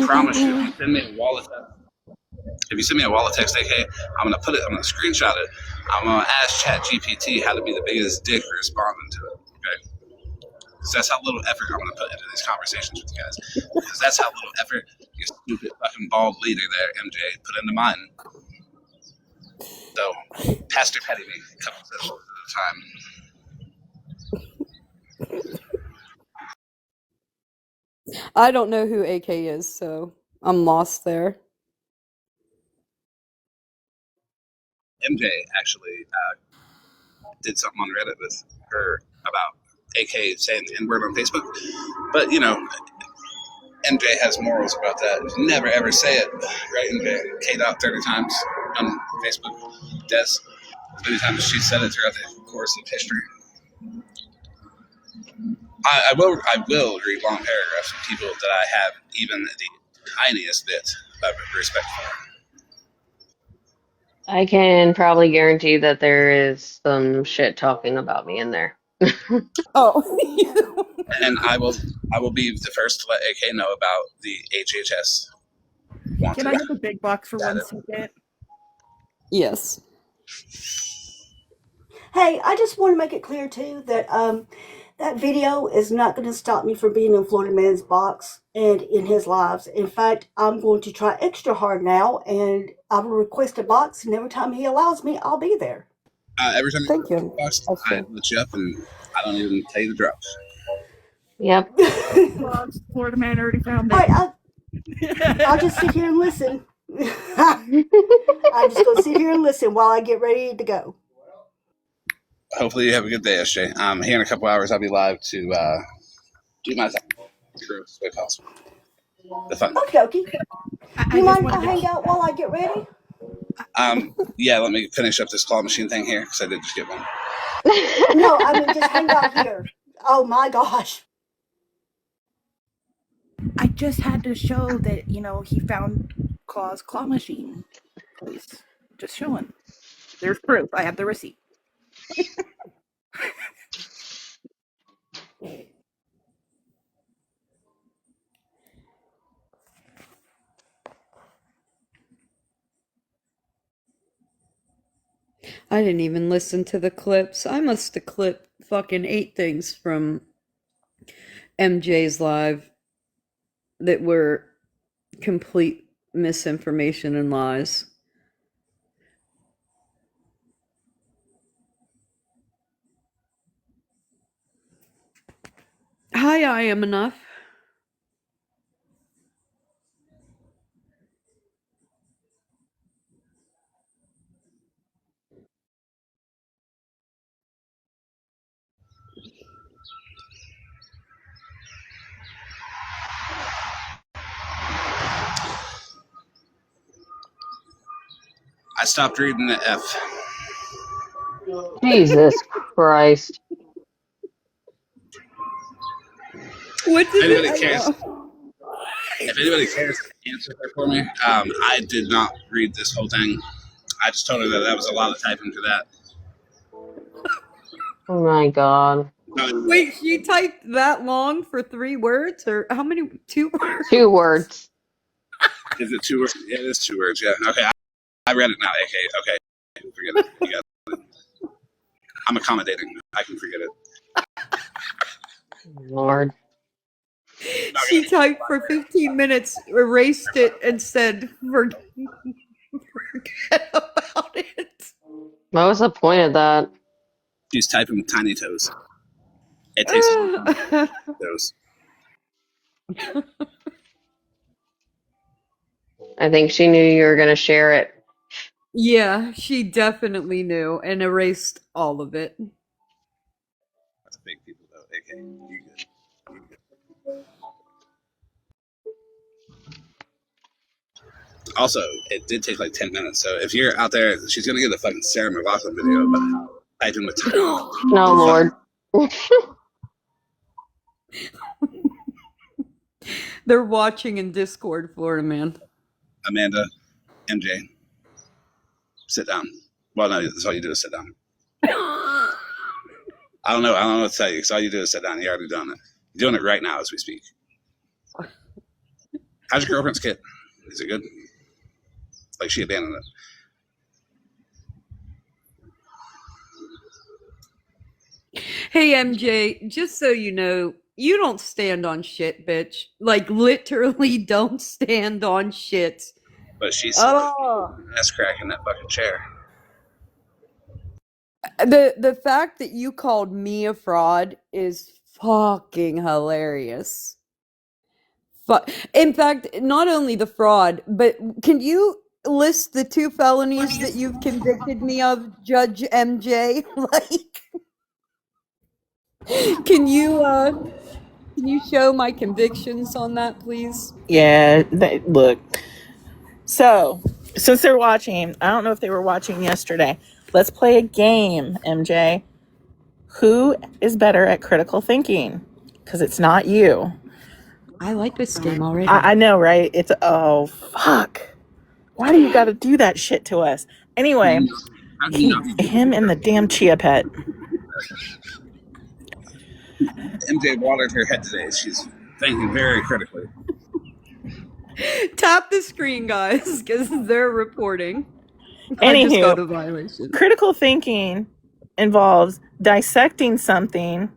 promise you, if you send me a wall of text, AK, I'm gonna screenshot it. I'm gonna ask ChatGPT how to be the biggest dick responding to it. Okay? Because that's how little effort I'm gonna put into these conversations with you guys. Because that's how little effort your stupid fucking bald leader there, MJ, put into mine. So, Pastor Petty me a couple sessions at a time. I don't know who AK is, so I'm lost there. MJ actually did something on Reddit with her about AK saying the N-word on Facebook. But, MJ has morals about that. Never ever say it, right? MJ K'd out 30 times on Facebook. Des, as many times as she said it throughout the course of history. I will read long paragraphs from people that I have even the tiniest bit of respect for. I can probably guarantee that there is some shit talking about me in there. Oh. And I will be the first to let AK know about the HHS wanted. Can I have a big box for 1 second? Yes. Hey, I just want to make it clear too that that video is not going to stop me from being in Florida Man's box and in his lives. In fact, I'm going to try extra hard now, and I will request a box, and every time he allows me, I'll be there. Every time Thank you. I look you up and I don't even tell you the drops. Yep. Florida Man already found All it. right, I'll just sit here and listen. I'm just going to sit here and listen while I get ready to go. Hopefully you have a good day, SJ. Here in a couple hours I'll be live to do my thing. Gross way possible. The fun. Okie dokie. You mind if I hang out while I get ready? Yeah, let me finish up this claw machine thing here because I did just get one. No, I mean just hang out here. Oh my gosh. I just had to show that, he found Claw's claw machine. Please. Just showing. There's proof. I have the receipt. I didn't even listen to the clips. I must have clipped fucking 8 things from MJ's live that were complete misinformation and lies. Hi, I am enough. I stopped reading the F. Jesus Christ. What If did anybody cares, to answer that for me, I did not read this whole thing. I just told her that was a lot of typing for that. Oh my God. Wait, she typed that long for 3 words? Or how many? 2 words? 2 words. Is it 2 words? Yeah, it is 2 words. Yeah. Okay. I read it now. AK. Okay. Forget it. You got it. I'm accommodating. I can forget it. Lord. She typed for 15 minutes, erased it, and said, forget about it. What was the point of that? She's typing with tiny toes. It takes toes. I think she knew you were going to share it. Yeah, she definitely knew and erased all of it. That's big people, though. AK. You good. You good. Also, it did take like 10 minutes. So if you're out there, she's going to get a fucking Sarah McLachlan video about typing with tiny toes. No, Lord. They're watching in Discord, Florida Man. Amanda, MJ, sit down. Well, no, that's all you do is sit down. I don't know what to tell you, because all you do is sit down. You're already doing it. You're doing it right now as we speak. How's your girlfriend's kid? Is it good? Like she abandoned it. Hey, MJ, just so you know, you don't stand on shit, bitch. Like, literally don't stand on shit. But she's ass crack in that fucking chair. The fact that you called me a fraud is fucking hilarious. In fact, not only the fraud, but can you list the 2 felonies that you've convicted me of, Judge MJ? Like, can you show my convictions on that, please? Yeah, look. So, since they're watching, I don't know if they were watching yesterday. Let's play a game, MJ. Who is better at critical thinking? because it's not you. I like this game already. I know, right? It's, oh, fuck. Why do you got to do that shit to us? Anyway, him and the damn Chia Pet. MJ watered her head today. She's thinking very critically. Tap the screen, guys, because they're reporting. I just got a violation. Critical thinking involves dissecting something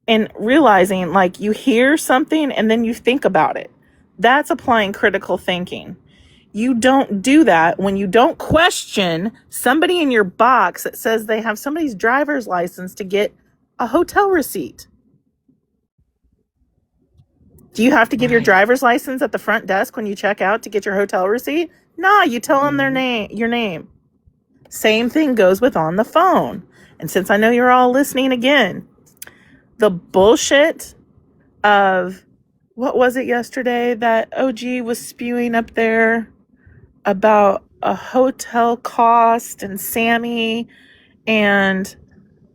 and realizing, like, you hear something and then you think about it. That's applying critical thinking. You don't do that when you don't question somebody in your box that says they have somebody's driver's license to get a hotel receipt. Do you have to give your driver's license at the front desk when you check out to get your hotel receipt? Nah, you tell them your name. Same thing goes with on the phone. And since I know you're all listening again, the bullshit of, what was it yesterday that OG was spewing up there about a hotel cost and Sammy and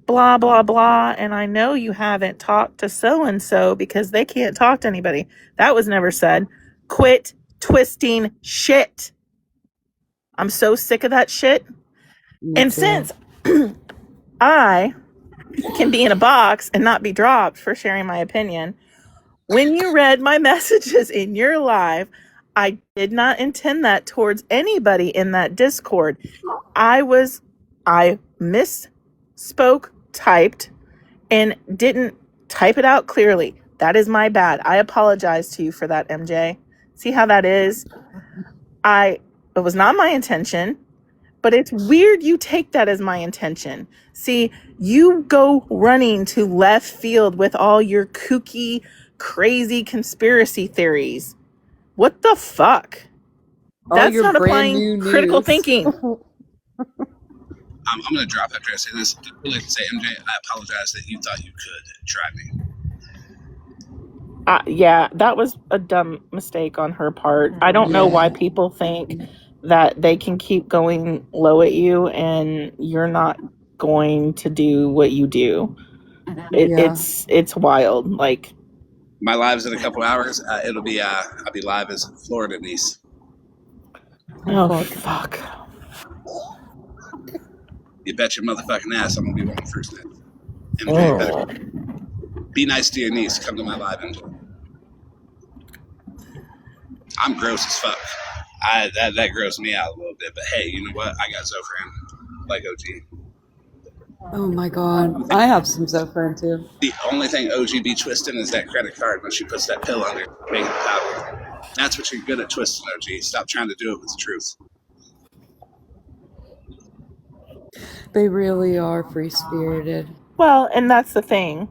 blah, blah, blah. And I know you haven't talked to so-and-so because they can't talk to anybody. That was never said. Quit twisting shit. I'm so sick of that shit. And since I can be in a box and not be dropped for sharing my opinion, when you read my messages in your live, I did not intend that towards anybody in that Discord. I misspoke, typed, and didn't type it out clearly. That is my bad. I apologize to you for that, MJ. See how that is? It was not my intention, but it's weird you take that as my intention. See, you go running to left field with all your kooky, crazy conspiracy theories. What the fuck? That's not applying critical thinking. I'm going to drop after I say this. I'd really like to say, MJ, I apologize that you thought you could try me. Yeah, that was a dumb mistake on her part. I don't know why people think that they can keep going low at you and you're not going to do what you do. It's wild. Like, my live's in a couple hours. I'll be live as Florida niece. Oh, fuck. You bet your motherfucking ass I'm gonna be one first night. MJ, better be nice to your niece. Come to my live, MJ. I'm gross as fuck. That grossed me out a little bit, but hey, you know what? I got Zofran, like OG. Oh my god, I have some Zofran too. The only thing OG be twisting is that credit card when she puts that pill under, making it powder. That's what you're good at twisting, OG. Stop trying to do it with the truth. They really are free-spirited. Well, and that's the thing.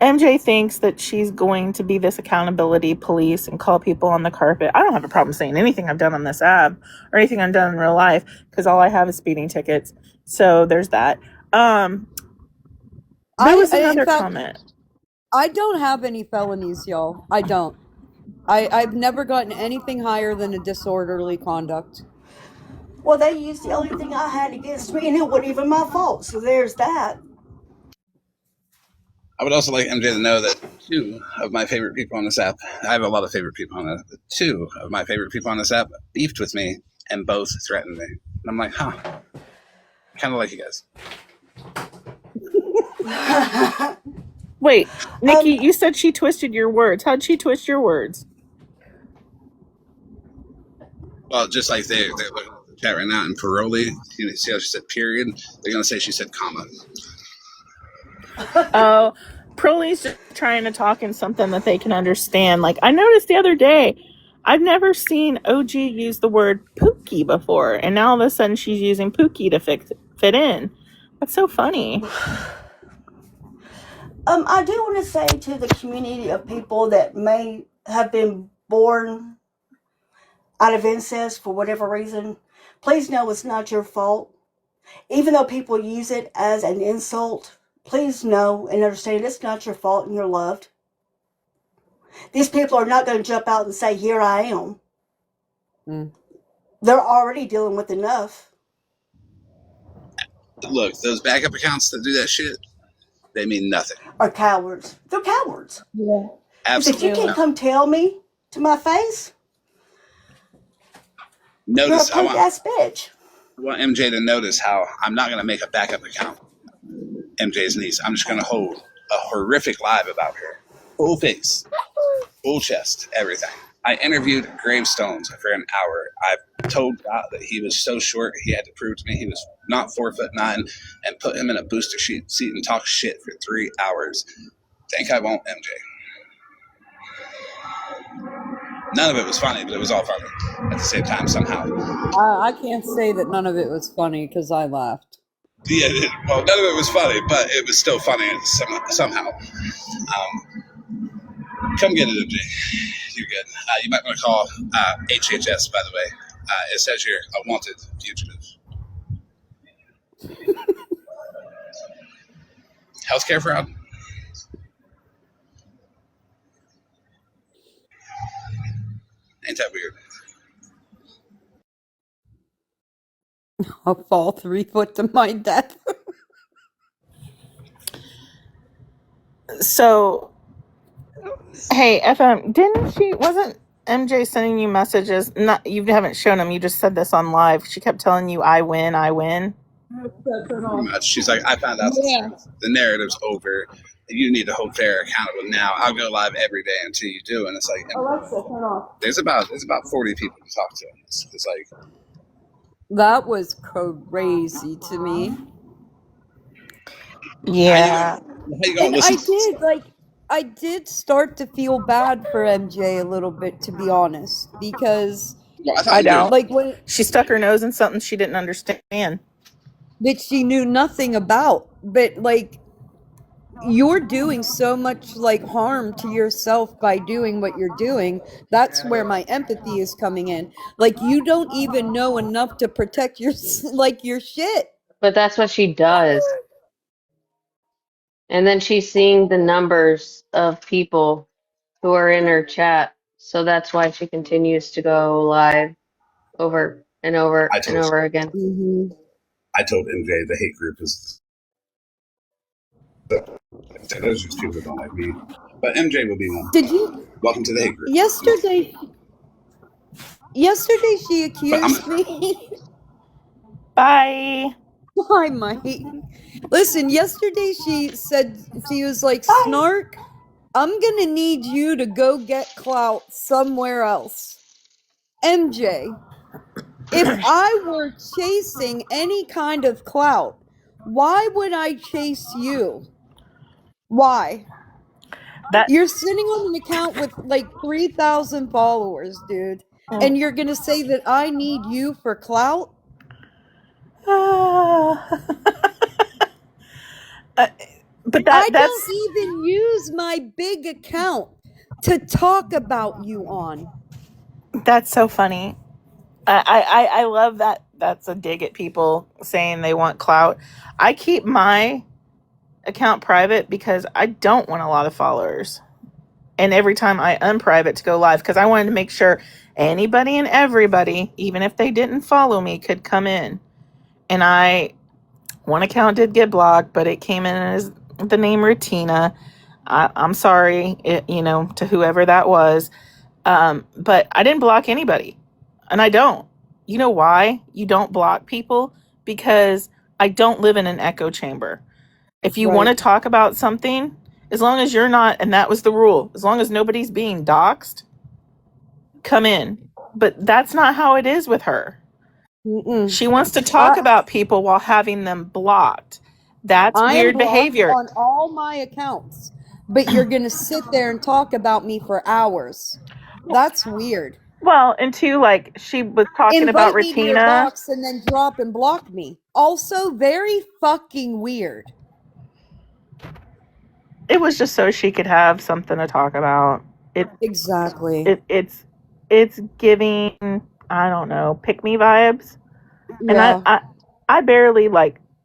MJ thinks that she's going to be this accountability police and call people on the carpet. I don't have a problem saying anything I've done on this app or anything I've done in real life because all I have is speeding tickets. So there's that. There was another comment. I don't have any felonies, y'all. I don't. I've never gotten anything higher than a disorderly conduct. Well, they used the only thing I had against me, and it wasn't even my fault. So there's that. I would also like MJ to know that two of my favorite people on this app, I have a lot of favorite people on it, but two of my favorite people on this app beefed with me and both threatened me. And I'm like, huh, kind of like you guys. Wait, Nikki, you said she twisted your words. How'd she twist your words? Well, just like they're looking at the chat right now, and Paroli, you see how she said period? They're going to say she said comma. Oh, Proli's just trying to talk in something that they can understand. Like, I noticed the other day, I've never seen OG use the word Pookie before, and now all of a sudden she's using Pookie to fit in. That's so funny. I do want to say to the community of people that may have been born out of incest for whatever reason, please know it's not your fault. Even though people use it as an insult, please know and understand it's not your fault and you're loved. These people are not going to jump out and say, here I am. They're already dealing with enough. Look, those backup accounts that do that shit, They mean nothing. are cowards. They're cowards. Yeah. Because if you Absolutely can't no. come tell me to my face, you're a Notice, punk ass bitch. I want MJ to notice how I'm not going to make a backup account. MJ's niece. I'm just going to hold a horrific live about her. Full face, full chest, everything. I interviewed gravestones for an hour. I told God that he was so short he had to prove to me he was not 4'9", and put him in a booster seat and talk shit for 3 hours. Think I won't, MJ? None of it was funny, but it was all funny at the same time somehow. I can't say that none of it was funny because I laughed. Yeah, well, none of it was funny, but it was still funny somehow. Come get it, MJ. You're good. You might want to call HHS, by the way. It says you're a wanted fugitive. Healthcare fraud? Ain't that weird? I'll fall 3 foot to my death. So, hey, FM, wasn't MJ sending you messages? Not, you haven't shown them, you just said this on live. She kept telling you, I win, I win. Pretty much. She's like, I found out the truth. The narrative's over. You need to hold Farrah accountable now. I'll go live every day until you do. And it's like, Alexa, turn off. there's about 40 people to talk to. It's like, That was crazy to me. Yeah. how you gonna And listen? I did start to feel bad for MJ a little bit, to be honest, because Well, I thought I you did. don't. like when She stuck her nose in something she didn't understand. that she knew nothing about, but like you're doing so much like harm to yourself by doing what you're doing. That's where my empathy is coming in. Like you don't even know enough to protect your like your shit. But that's what she does. And then she's seeing the numbers of people who are in her chat. So that's why she continues to go live over and over and over again. Mm-hmm. I told MJ the hate group is. Those are just people that don't like me. But MJ will be one. Did you Welcome to the hate group. yesterday she But accused me. Bye. Hi, Mike. Listen, yesterday she said, she was like, Bye. Snark, I'm gonna need you to go get clout somewhere else. MJ, if I were chasing any kind of clout, why would I chase you? Why? You're sitting on an account with like 3,000 followers, dude, and you're gonna say that I need you for clout? But I that's don't even use my big account to talk about you on. that's so funny. I love that. That's a dig at people saying they want clout. I keep my account private because I don't want a lot of followers. And every time I unprivate to go live, because I wanted to make sure anybody and everybody, even if they didn't follow me, could come in. And one account did get blocked, but it came in as the name Rutina. I'm sorry, to whoever that was. But I didn't block anybody. And I don't. You know why you don't block people? Because I don't live in an echo chamber. If you want to talk about something, as long as you're not, and that was the rule, as long as nobody's being doxxed, come in. But that's not how it is with her. Mm-mm. She wants to talk about people while having them blocked. That's I am weird blocked behavior. on all my accounts, but you're going to sit there and talk about me for hours. That's weird. Well, and two, like she was talking about Invite me to your Rutina. box and then drop and block me. Also, very fucking weird. It was just so she could have something to talk about. Exactly. It's giving, I don't know, pick me vibes. And Yeah. I barely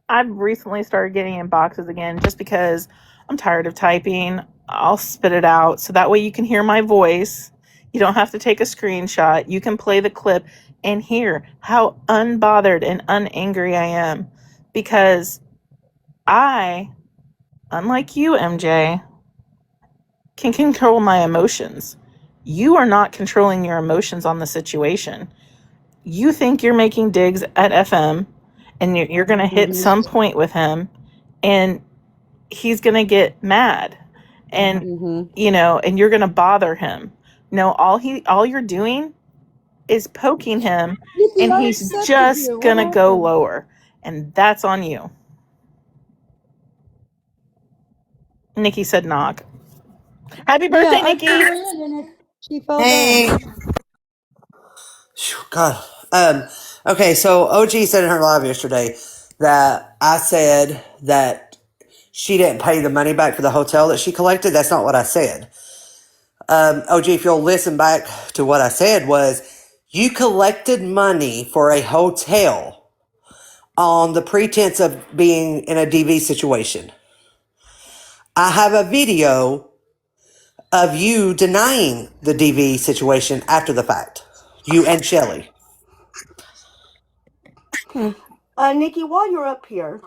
I've recently started getting in boxes again just because I'm tired of typing. I'll spit it out so that way you can hear my voice. You don't have to take a screenshot. You can play the clip and hear how unbothered and unangry I am because I unlike you, MJ, can control my emotions. You are not controlling your emotions on the situation. You think you're making digs at FM and you're going to hit some point with him and he's going to get mad and and you're going to bother him. No, all you're doing is poking him and he's just going to go lower, and that's on you. Nikki said knock. Happy birthday, Nikki. She fell Hey. down. God. Okay, so OG said in her live yesterday that I said that she didn't pay the money back for the hotel that she collected. That's not what I said. OG, if you'll listen back to what I said was, you collected money for a hotel on the pretense of being in a DV situation. I have a video of you denying the DV situation after the fact. You and Shelly. Nikki, while you're up here,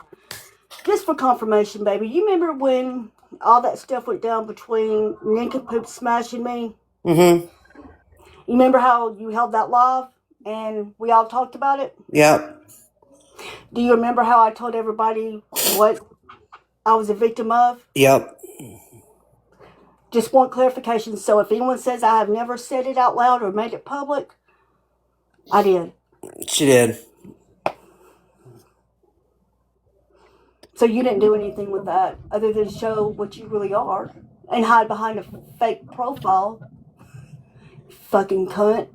just for confirmation, baby, you remember when all that stuff went down between Nincompoop Smash and me? Mm-hmm. You remember how you held that live and we all talked about it? Yep. Do you remember how I told everybody what I was a victim of? Yep. Just want clarification. So if anyone says I have never said it out loud or made it public, I did. She did. So you didn't do anything with that other than show what you really are and hide behind a fake profile. Fucking cunt.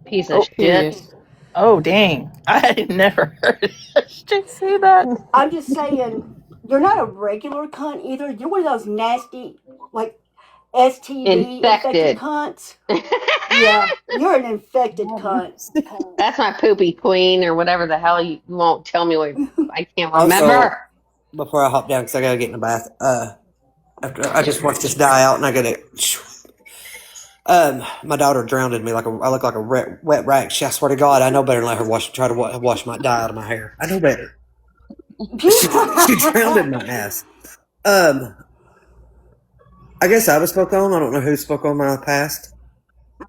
Piece of shit. Oh, dang. I never heard you say that. I'm just saying, you're not a regular cunt either. You're one of those nasty, like, STD infected cunts. Yeah, you're an infected cunt. That's my poopy queen or whatever the hell you won't tell me what I can't remember. Also, before I hop down, because I gotta get in the bath. After I just watched this die out, and I gotta. My daughter drowned me like I look like a wet rag. I swear to God, I know better than let her try to wash my dye out of my hair. I know better. She drowned my ass. I guess I was spoke on. I don't know who spoke on my past.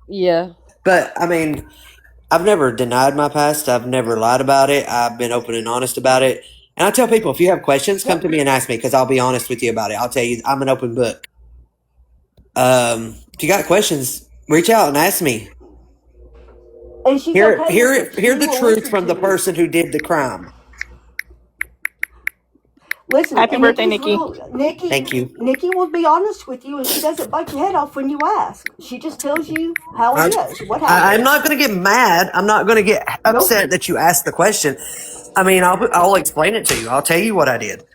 Yeah. But I mean, I've never denied my past. I've never lied about it. I've been open and honest about it. And I tell people, if you have questions, come to me and ask me, because I'll be honest with you about it. I'll tell you, I'm an open book. If you got questions, reach out and ask me. And she's Hear okay the truth from the person who did the crime. Listen, Happy birthday, Nikki. Nikki. Thank you. Nikki will be honest with you, and she doesn't bite your head off when you ask. She just tells you how it is. What happened? I'm not going to get mad. I'm not going to get upset that you asked the question. I mean, I'll explain it to you. I'll tell you what I did.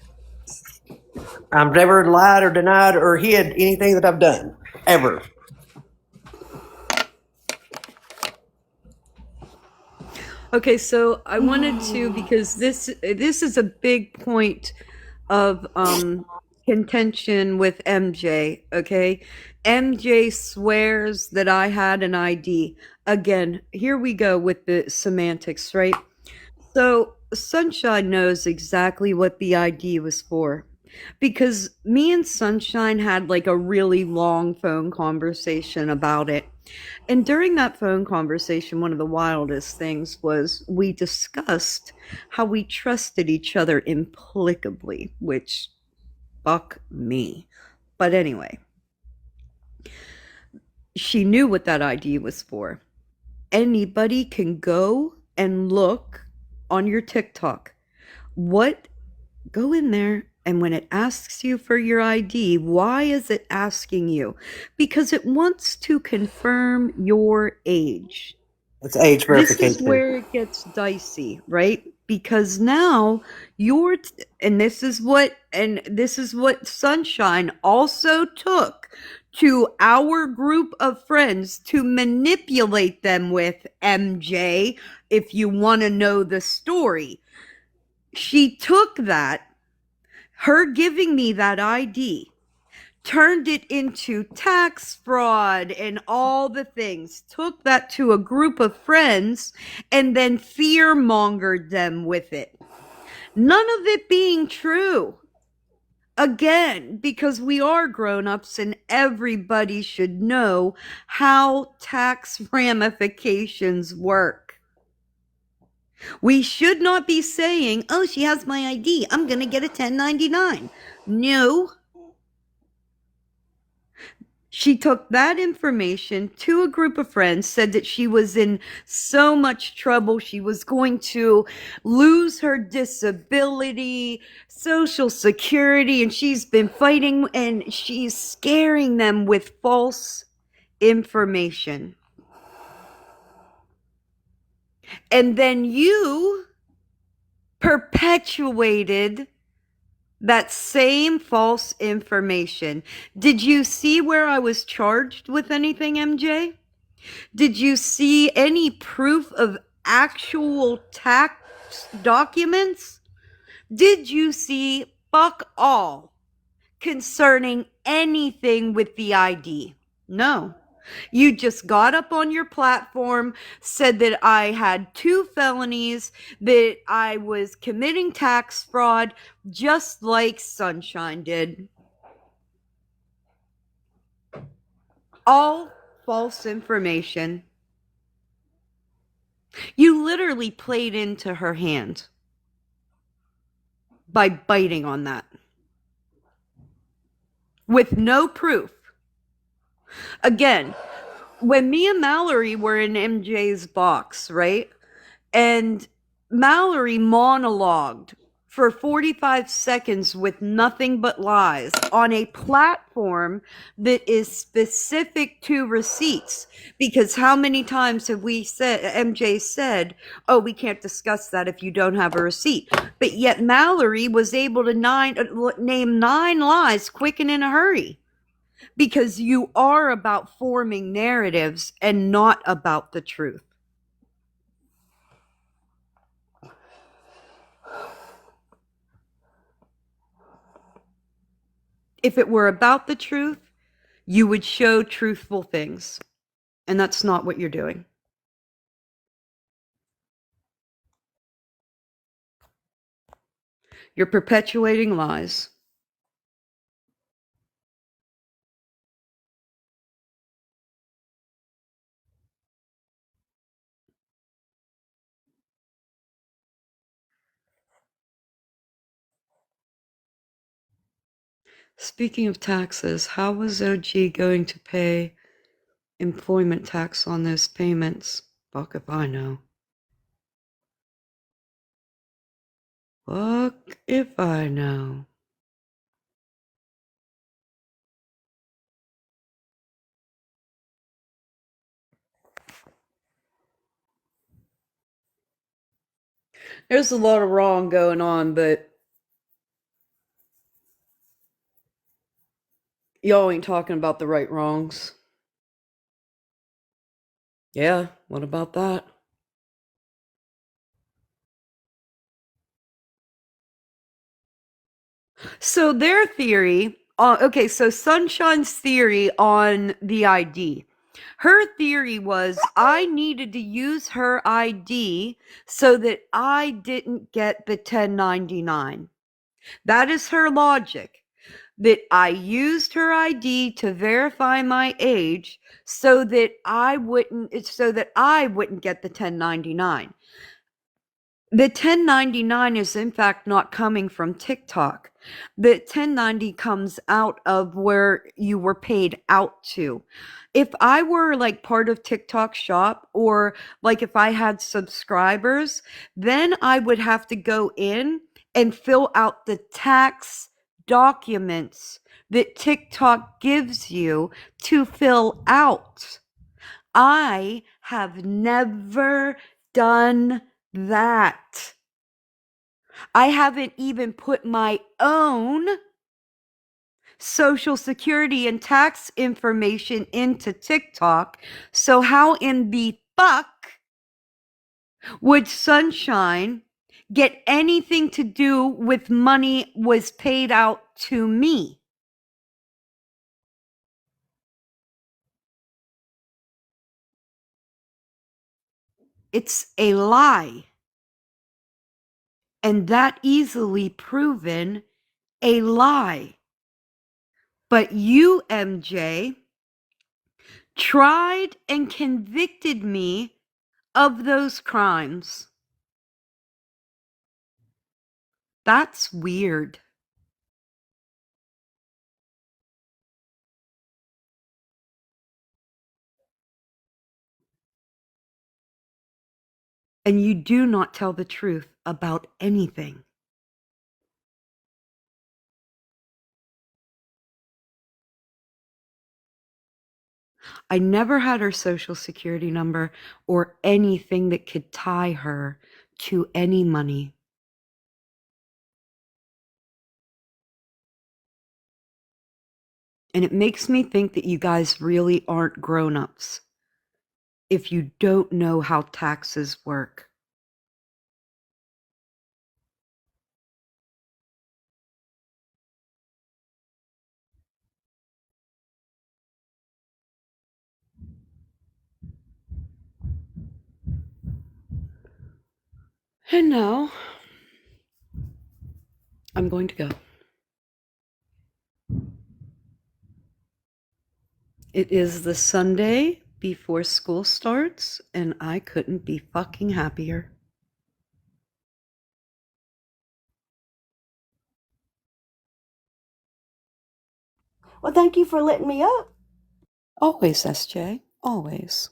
I've never lied or denied or hid anything that I've done, ever. Okay, so I wanted to, because this is a big point of contention with MJ. Okay, MJ swears that I had an ID. Again, here we go with the semantics, right? So Sunshine knows exactly what the ID was for, because me and Sunshine had like a really long phone conversation about it. And during that phone conversation, one of the wildest things was we discussed how we trusted each other implacably, which fuck me. But anyway, she knew what that ID was for. Anybody can go and look on your TikTok. Go in there, and when it asks you for your ID, why is it asking you? Because it wants to confirm your age. It's age verification. This is where it gets dicey, right? Because now and this is what Sunshine also took to our group of friends to manipulate them with, MJ, if you want to know the story. She took that, her giving me that ID, turned it into tax fraud and all the things, took that to a group of friends, and then fear-mongered them with it. None of it being true. Again, because we are grown-ups and everybody should know how tax ramifications work. We should not be saying, oh, she has my ID, I'm going to get a 1099. No. She took that information to a group of friends, said that she was in so much trouble. She was going to lose her disability, Social Security, and she's been fighting and she's scaring them with false information. And then you perpetuated that same false information. Did you see where I was charged with anything, MJ? Did you see any proof of actual tax documents? Did you see fuck all concerning anything with the ID? No. You just got up on your platform, said that I had 2 felonies, that I was committing tax fraud, just like Sunshine did. All false information. You literally played into her hand by biting on that with no proof. Again, when me and Mallory were in MJ's box, right? And Mallory monologued for 45 seconds with nothing but lies on a platform that is specific to receipts. Because how many times have we said, MJ said, oh, we can't discuss that if you don't have a receipt. But yet Mallory was able to name 9 lies quick and in a hurry. Because you are about forming narratives and not about the truth. If it were about the truth, you would show truthful things. And that's not what you're doing. You're perpetuating lies. Speaking of taxes, how was OG going to pay employment tax on those payments? Fuck if I know. Fuck if I know. There's a lot of wrong going on, but y'all ain't talking about the right wrongs. Yeah, what about that? So their theory, okay, so Sunshine's theory on the ID. Her theory was I needed to use her ID so that I didn't get the 1099. That is her logic. That I used her ID to verify my age so that I wouldn't get the 1099. The 1099 is in fact not coming from TikTok. The 1090 comes out of where you were paid out to. If I were like part of TikTok Shop, or like if I had subscribers, then I would have to go in and fill out the tax documents that TikTok gives you to fill out. I have never done that. I haven't even put my own Social Security and tax information into TikTok. So how in the fuck would Sunshine get anything to do with money was paid out to me? It's a lie. And that easily proven a lie. But you, MJ, tried and convicted me of those crimes. That's weird. And you do not tell the truth about anything. I never had her social security number or anything that could tie her to any money. And it makes me think that you guys really aren't grown-ups if you don't know how taxes work. And now, I'm going to go. It is the Sunday before school starts, and I couldn't be fucking happier. Well, thank you for letting me up. Always, SJ. Always.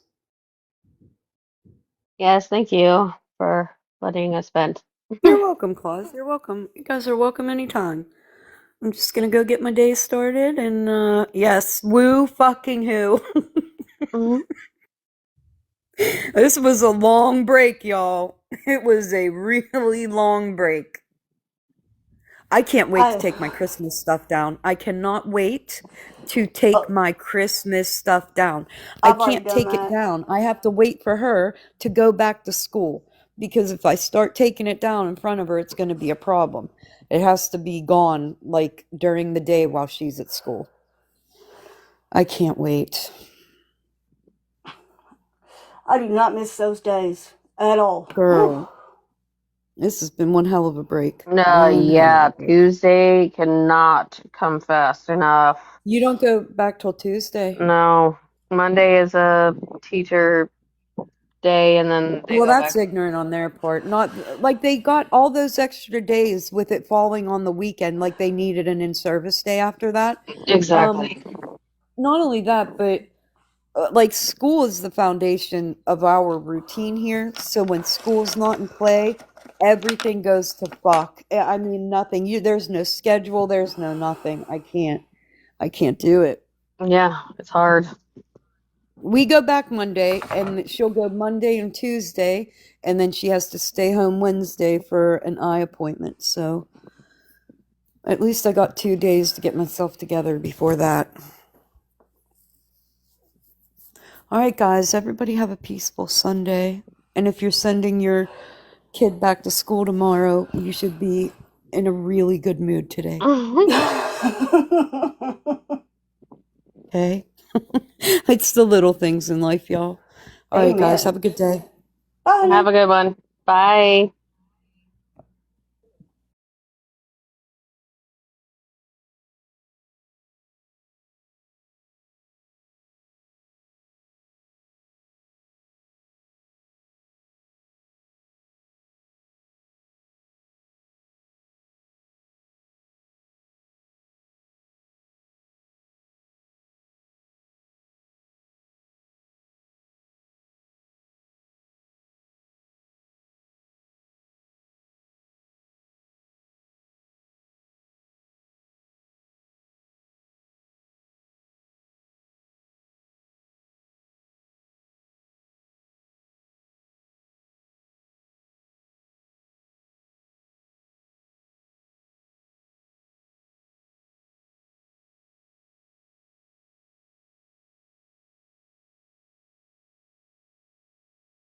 Yes, thank you for letting us vent. You're welcome, Claus. You're welcome. You guys are welcome anytime. I'm just gonna go get my day started, and yes, woo fucking who. Mhm. This was a long break, y'all. It was a really long break. I can't wait to take my Christmas stuff down. I cannot wait to take my Christmas stuff down. I I've already can't done take it that. down. I have to wait for her to go back to school, because if I start taking it down in front of her, it's going to be a problem. It has to be gone like during the day while she's at school. I can't wait. I do not miss those days at all. Girl, this has been one hell of a break. No, One hell of yeah, a break. Tuesday cannot come fast enough. You don't go back till Tuesday? No, Monday is a teacher day, and then they Well, go that's back. ignorant on their part. Not like they got all those extra days with it falling on the weekend, like they needed an in-service day after that. Exactly. Not only that, but like school is the foundation of our routine here. So when school's not in play, everything goes to fuck. I mean, nothing. There's no schedule. There's no nothing. I can't do it. Yeah, it's hard. We go back Monday, and she'll go Monday and Tuesday, and then she has to stay home Wednesday for an eye appointment. So at least I got 2 days to get myself together before that. All right, guys, everybody have a peaceful Sunday. And if you're sending your kid back to school tomorrow, you should be in a really good mood today. Okay? It's the little things in life, y'all. All right, guys, have a good day. Bye, honey. Have a good one. Bye.